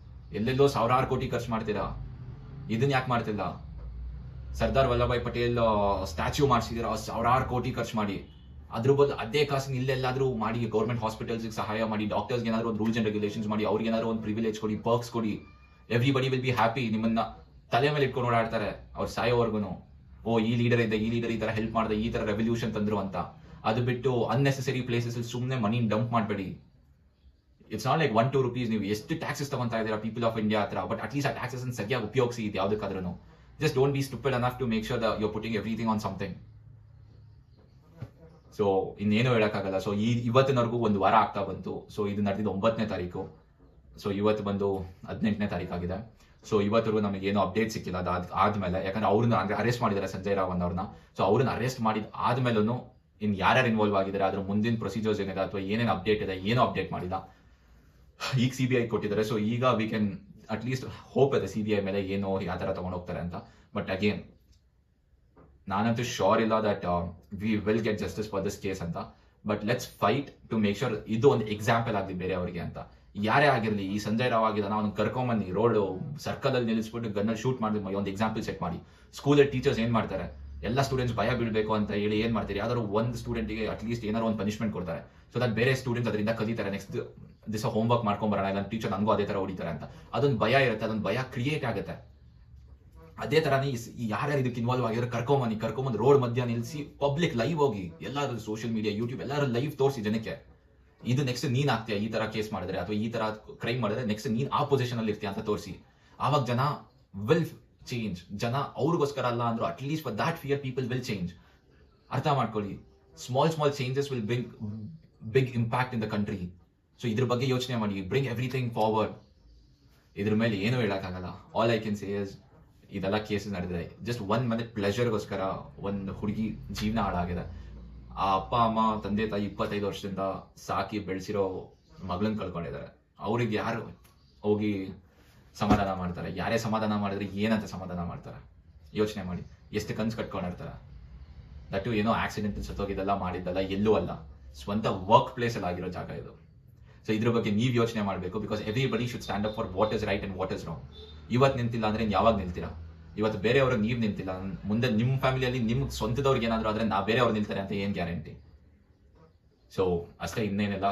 ಎಲ್ಲೆಲ್ಲೋ ಸಾವಿರಾರು ಕೋಟಿ ಖರ್ಚು ಮಾಡ್ತೀರಾ, ಇದನ್ನ ಯಾಕೆ ಮಾಡ್ತಿಲ್ಲ? ಸರ್ದಾರ್ ವಲ್ಲಭಾಯ್ ಪಟೇಲ್ ಸ್ಟ್ಯಾಚ್ಯೂ ಮಾಡಿಸಿದಿರ ಸಾವಿರಾರು ಕೋಟಿ ಖರ್ಚು ಮಾಡಿ, ಅದ್ರ ಬದಲು ಅದೇ ಕಾಸಿನ ಇಲ್ಲೆಲ್ಲಾದ್ರೂ ಮಾಡಿ ಗೌರ್ಮೆಂಟ್ ಹಾಸ್ಪಿಟಲ್ಸ್ ಸಹಾಯ ಮಾಡಿ, ಡಾಕ್ಟರ್ಸ್ ಏನಾದ್ರು ಒಂದು ರೂಲ್ಸ್ ಅಂಡ್ ರೆಗ್ಯುಲೇಷನ್ಸ್ ಮಾಡಿ, ಅವ್ರಿಗೆ ಏನಾದ್ರು ಒಂದು ಪ್ರಿವಿಲೇಜ್ ಕೊಡಿ, ಪರ್ಕ್ಸ್ ಕೊಡಿ. Everybody will be happy. ನಿಮ್ಮನ್ನ ತಲೆ ಮೇಲೆ ಇಟ್ಕೊಂಡು ಓಡಾಡ್ತಾರೆ ಅವ್ರು ಸಾಯೋವರೆಗೂ. ಓ ಈ ಲೀಡರ್ ಇದೆ, ಈ ಲೀಡರ್ ಈ ತರ ಹೆಲ್ಪ್ ಮಾಡಿದೆ, ಈ ತರ ರೆವಲ್ಯೂಷನ್ ತಂದ್ರು ಅಂತ. ಅದು ಬಿಟ್ಟು ಅನ್ನೆಸೆಸರಿ ಪ್ಲೇಸಸ್ ಸುಮ್ಮನೆ ಮನಿ ಡಂಪ್ ಮಾಡಬೇಡಿ. ಇಟ್ಸ್ ನಾಟ್ ಲೈಕ್ 1-2 rupees ನೀವು ಎಷ್ಟು ಟ್ಯಾಕ್ಸಸ್ ತಗೊಂತಾ ಇದ್ದೀರಾ ಪೀಪಲ್ ಆಫ್ ಇಂಡಿಯಾ ಹತ್ರ, ಬಟ್ ಅಟ್ಲೀಸ್ಟ್ ಆ ಟ್ಯಾಕ್ಸಸ್ ಸರಿಯಾಗಿ ಉಪಯೋಗಿಸಿ. ಇದು ಯಾವ್ದಕ್ಕಾದ್ರೂ just don't be stupid enough to make sure that you are putting everything on something. So ಇನ್ನೇನು ಹೇಳಕ್ಕಾಗಲ್ಲ. ಸೊ ಇವತ್ತಿನವರೆಗೂ ಒಂದು ವಾರ ಆಗ್ತಾ ಬಂತು. ಸೊ ಇದು ನಡೆದಿದ್ದು 9ನೇ ತಾರೀಕು. ಸೊ ಇವತ್ತು ಬಂದು 18ನೇ ತಾರೀಕು ಆಗಿದೆ. ಸೊ ಇವತ್ತರೆಗೂ ನಮಗೆ ಏನೋ ಅಪ್ಡೇಟ್ ಸಿಕ್ಕಿಲ್ಲ ಆದ್ಮೇಲೆ, ಯಾಕಂದ್ರೆ ಅವ್ರನ್ನ ಅರೆಸ್ಟ್ ಮಾಡಿದ್ದಾರೆ ಸಂಜಯ್ ರಾವತ್ ಅವ್ರನ್ನ. ಸೊ ಅವ್ರನ್ನ ಅರೆಸ್ಟ್ ಮಾಡಿದ ಆದ್ಮೇಲೂ ಇನ್ ಯಾರ್ಯಾರು ಇನ್ವಾಲ್ವ್ ಆಗಿದ್ದಾರೆ, ಅದ್ರ ಮುಂದಿನ ಪ್ರೊಸೀಜರ್ಸ್ ಏನಿದೆ ಅಥವಾ ಏನೇನು ಅಪ್ಡೇಟ್ ಇದೆ, ಏನೋ ಅಪ್ಡೇಟ್ ಮಾಡಿಲ್ಲ. ಈಗ CBI ಕೊಟ್ಟಿದ್ದಾರೆ. ಸೊ ಈಗ we can at least hope ಇದೆ CBI ಮೇಲೆ ಏನೋ ಯಾವ ತರ ತಗೊಂಡು ಹೋಗ್ತಾರೆ ಅಂತ. ಬಟ್ ಅಗೇನ್ ನಾನಂತೂ ಶೋರ್ ಇಲ್ಲ that we will get justice for this case ಅಂತ. But let's fight to make sure ಇದು ಒಂದು ಎಕ್ಸಾಂಪಲ್ ಆಗಲಿ ಬೇರೆಯವರಿಗೆ ಅಂತ. ಯಾರೇ ಆಗಿರಲಿ, ಈ ಸಂಜಯ್ ರಾವ್ ಆಗಿದ್ದಾನ, ಅವ್ನು ಕರ್ಕೊಂಬಂದು ರೋಡ್ ಸರ್ಕಲ್ ಅಲ್ಲಿ ನಿಲ್ಲಿಸ್ಬಿಟ್ಟು ಗನ್ನಲ್ಲಿ ಶೂಟ್ ಮಾಡಿದ್ ಒಂದು ಎಕ್ಸಾಂಪಲ್ ಸೆಟ್ ಮಾಡಿ. ಸ್ಕೂಲಲ್ಲಿ ಟೀಚರ್ಸ್ ಏನ್ ಮಾಡ್ತಾರೆ, ಎಲ್ಲ ಸ್ಟೂಡೆಂಟ್ಸ್ ಭಯ ಬೀಳ್ಬೇಕು ಅಂತ ಹೇಳಿ ಏನ್ ಮಾಡ್ತಾರೆ, ಯಾವ್ದಾದ್ರು ಒಂದು ಸ್ಟೂಡೆಂಟ್ಗೆ ಅಟ್ಲೀಸ್ಟ್ ಏನಾದ್ರು ಒಂದು ಪನಿಷ್ಮೆಂಟ್ ಕೊಡ್ತಾರೆ. ಸೊ ದಟ್ ಬೇರೆ ಸ್ಟೂಡೆಂಟ್ಸ್ ಅದರಿಂದ ಕಲಿತಾರೆ, ನೆಕ್ಸ್ಟ್ ದಿವಸ ಹೋಮ್ ವರ್ಕ್ ಮಾಡ್ಕೊಂಡ್ ಬರೋಣ, ಇಲ್ಲ ಟೀಚರ್ ನನಗೂ ಅದೇ ತರ ಹೊಡಿತಾರೆ ಅಂತ. ಅದೊಂದು ಭಯ ಇರುತ್ತೆ, ಅದೊಂದು ಭಯ ಕ್ರಿಯೇಟ್ ಆಗುತ್ತೆ. ಅದೇ ತರಾನೇ ಯಾರ್ಯಾರು ಇದಕ್ಕೆ ಇನ್ವಾಲ್ವ್ ಆಗಿರೋ ಕರ್ಕೊಂಬಂದು ರೋಡ್ ಮಧ್ಯ ನಿಲ್ಲಿಸಿ ಪಬ್ಲಿಕ್ ಲೈವ್ ಹೋಗಿ ಎಲ್ಲಾದ್ರೂ ಸೋಷಿಯಲ್ ಮೀಡಿಯಾ, ಯೂಟ್ಯೂಬ್ ಎಲ್ಲಾರು ಲೈವ್ ತೋರಿಸಿ ಜನಕ್ಕೆ, ಇದು ನೆಕ್ಸ್ಟ್ ನೀನ್ ಆಗ್ತೀಯ ಈ ತರ ಕೇಸ್ ಮಾಡಿದ್ರೆ ಅಥವಾ ಈ ತರ ಕ್ರೈಮ್ ಮಾಡಿದ್ರೆ ನೆಕ್ಸ್ಟ್ ನೀನ್ ಆ ಪೊಸಿಷನ್ ಅಲ್ಲಿ ಇರ್ತೀಯ ಅಂತ ತೋರಿಸಿ. ಆವಾಗ ಜನ ವಿಲ್ ಚೇಂಜ್. ಜನ ಅವ್ರಿಗೋಸ್ಕರ ಅಲ್ಲ ಅಂದ್ರು at least for that fear people will change. ಅರ್ಥ ಮಾಡ್ಕೊಳ್ಳಿ, small changes will bring big impact in the country. So ಇದ್ರ ಬಗ್ಗೆ ಯೋಚನೆ ಮಾಡಿ, ಬ್ರಿಂಗ್ ಎವ್ರಿಥಿಂಗ್ ಫಾರ್ವರ್ಡ್. ಇದ್ರ ಮೇಲೆ ಏನು ಹೇಳಕ್ಕಾಗಲ್ಲ. All I can say is ಇದೆಲ್ಲ ಕೇಸಸ್ ನಡೆದಿದೆ. ಜಸ್ಟ್ 1 minute ಪ್ಲೆಜರ್ಗೋಸ್ಕರ ಒಂದು ಹುಡುಗಿ ಜೀವನ ಹಾಳಾಗಿದೆ. ಆ ಅಪ್ಪ ಅಮ್ಮ ತಂದೆ ತಾಯಿ 25 ವರ್ಷದಿಂದ ಸಾಕಿ ಬೆಳೆಸಿರೋ ಮಗಳನ್ನ ಕಳ್ಕೊಂಡಿದ್ದಾರೆ. ಅವ್ರಿಗೆ ಯಾರು ಹೋಗಿ ಸಮಾಧಾನ ಮಾಡ್ತಾರೆ? ಯಾರೇ ಸಮಾಧಾನ ಮಾಡಿದ್ರೆ ಏನಂತ ಸಮಾಧಾನ ಮಾಡ್ತಾರೆ? ಯೋಚನೆ ಮಾಡಿ. ಎಷ್ಟು ಕನ್ಸು ಕಟ್ಕೊಂಡಿರ್ತಾರೆ. ದಟ್ಟು ಏನೋ ಆಕ್ಸಿಡೆಂಟ್ ಸತ್ತೋಗಿದ್ದಲ್ಲ, ಮಾಡಿದ್ದಲ್ಲ, ಎಲ್ಲೂ ಅಲ್ಲ, ಸ್ವಂತ ವರ್ಕ್ ಪ್ಲೇಸ್ ಅಲ್ಲಿ ಆಗಿರೋ ಜಾಗ ಇದು. ಸೊ ಇದ್ರ ಬಗ್ಗೆ ನೀವ್ ಯೋಚನೆ ಮಾಡಬೇಕು. Because everybody should stand up for what is right and what is wrong. ಇವತ್ತು ನಿಂತಿಲ್ಲ ಅಂದ್ರೆ ಯಾವಾಗ ನಿಲ್ತೀರಾ? ಇವತ್ತು ಬೇರೆಯವ್ರಿಗೆ ನೀವ್ ನಿಂತಿಲ್ಲ, ಮುಂದೆ ನಿಮ್ ಫ್ಯಾಮಿಲಿಯಲ್ಲಿ ನಿಮ್ಗೆ ಸ್ವಂತದವ್ರಿಗೆ ಏನಾದ್ರು ಆದ್ರೆ ಬೇರೆಯವ್ರು ನಿಲ್ತಾರೆ ಅಂತ ಏನ್ ಗ್ಯಾರಂಟಿ? ಸೊ ಅಷ್ಟೇ, ಇನ್ನೇನೆಲ್ಲ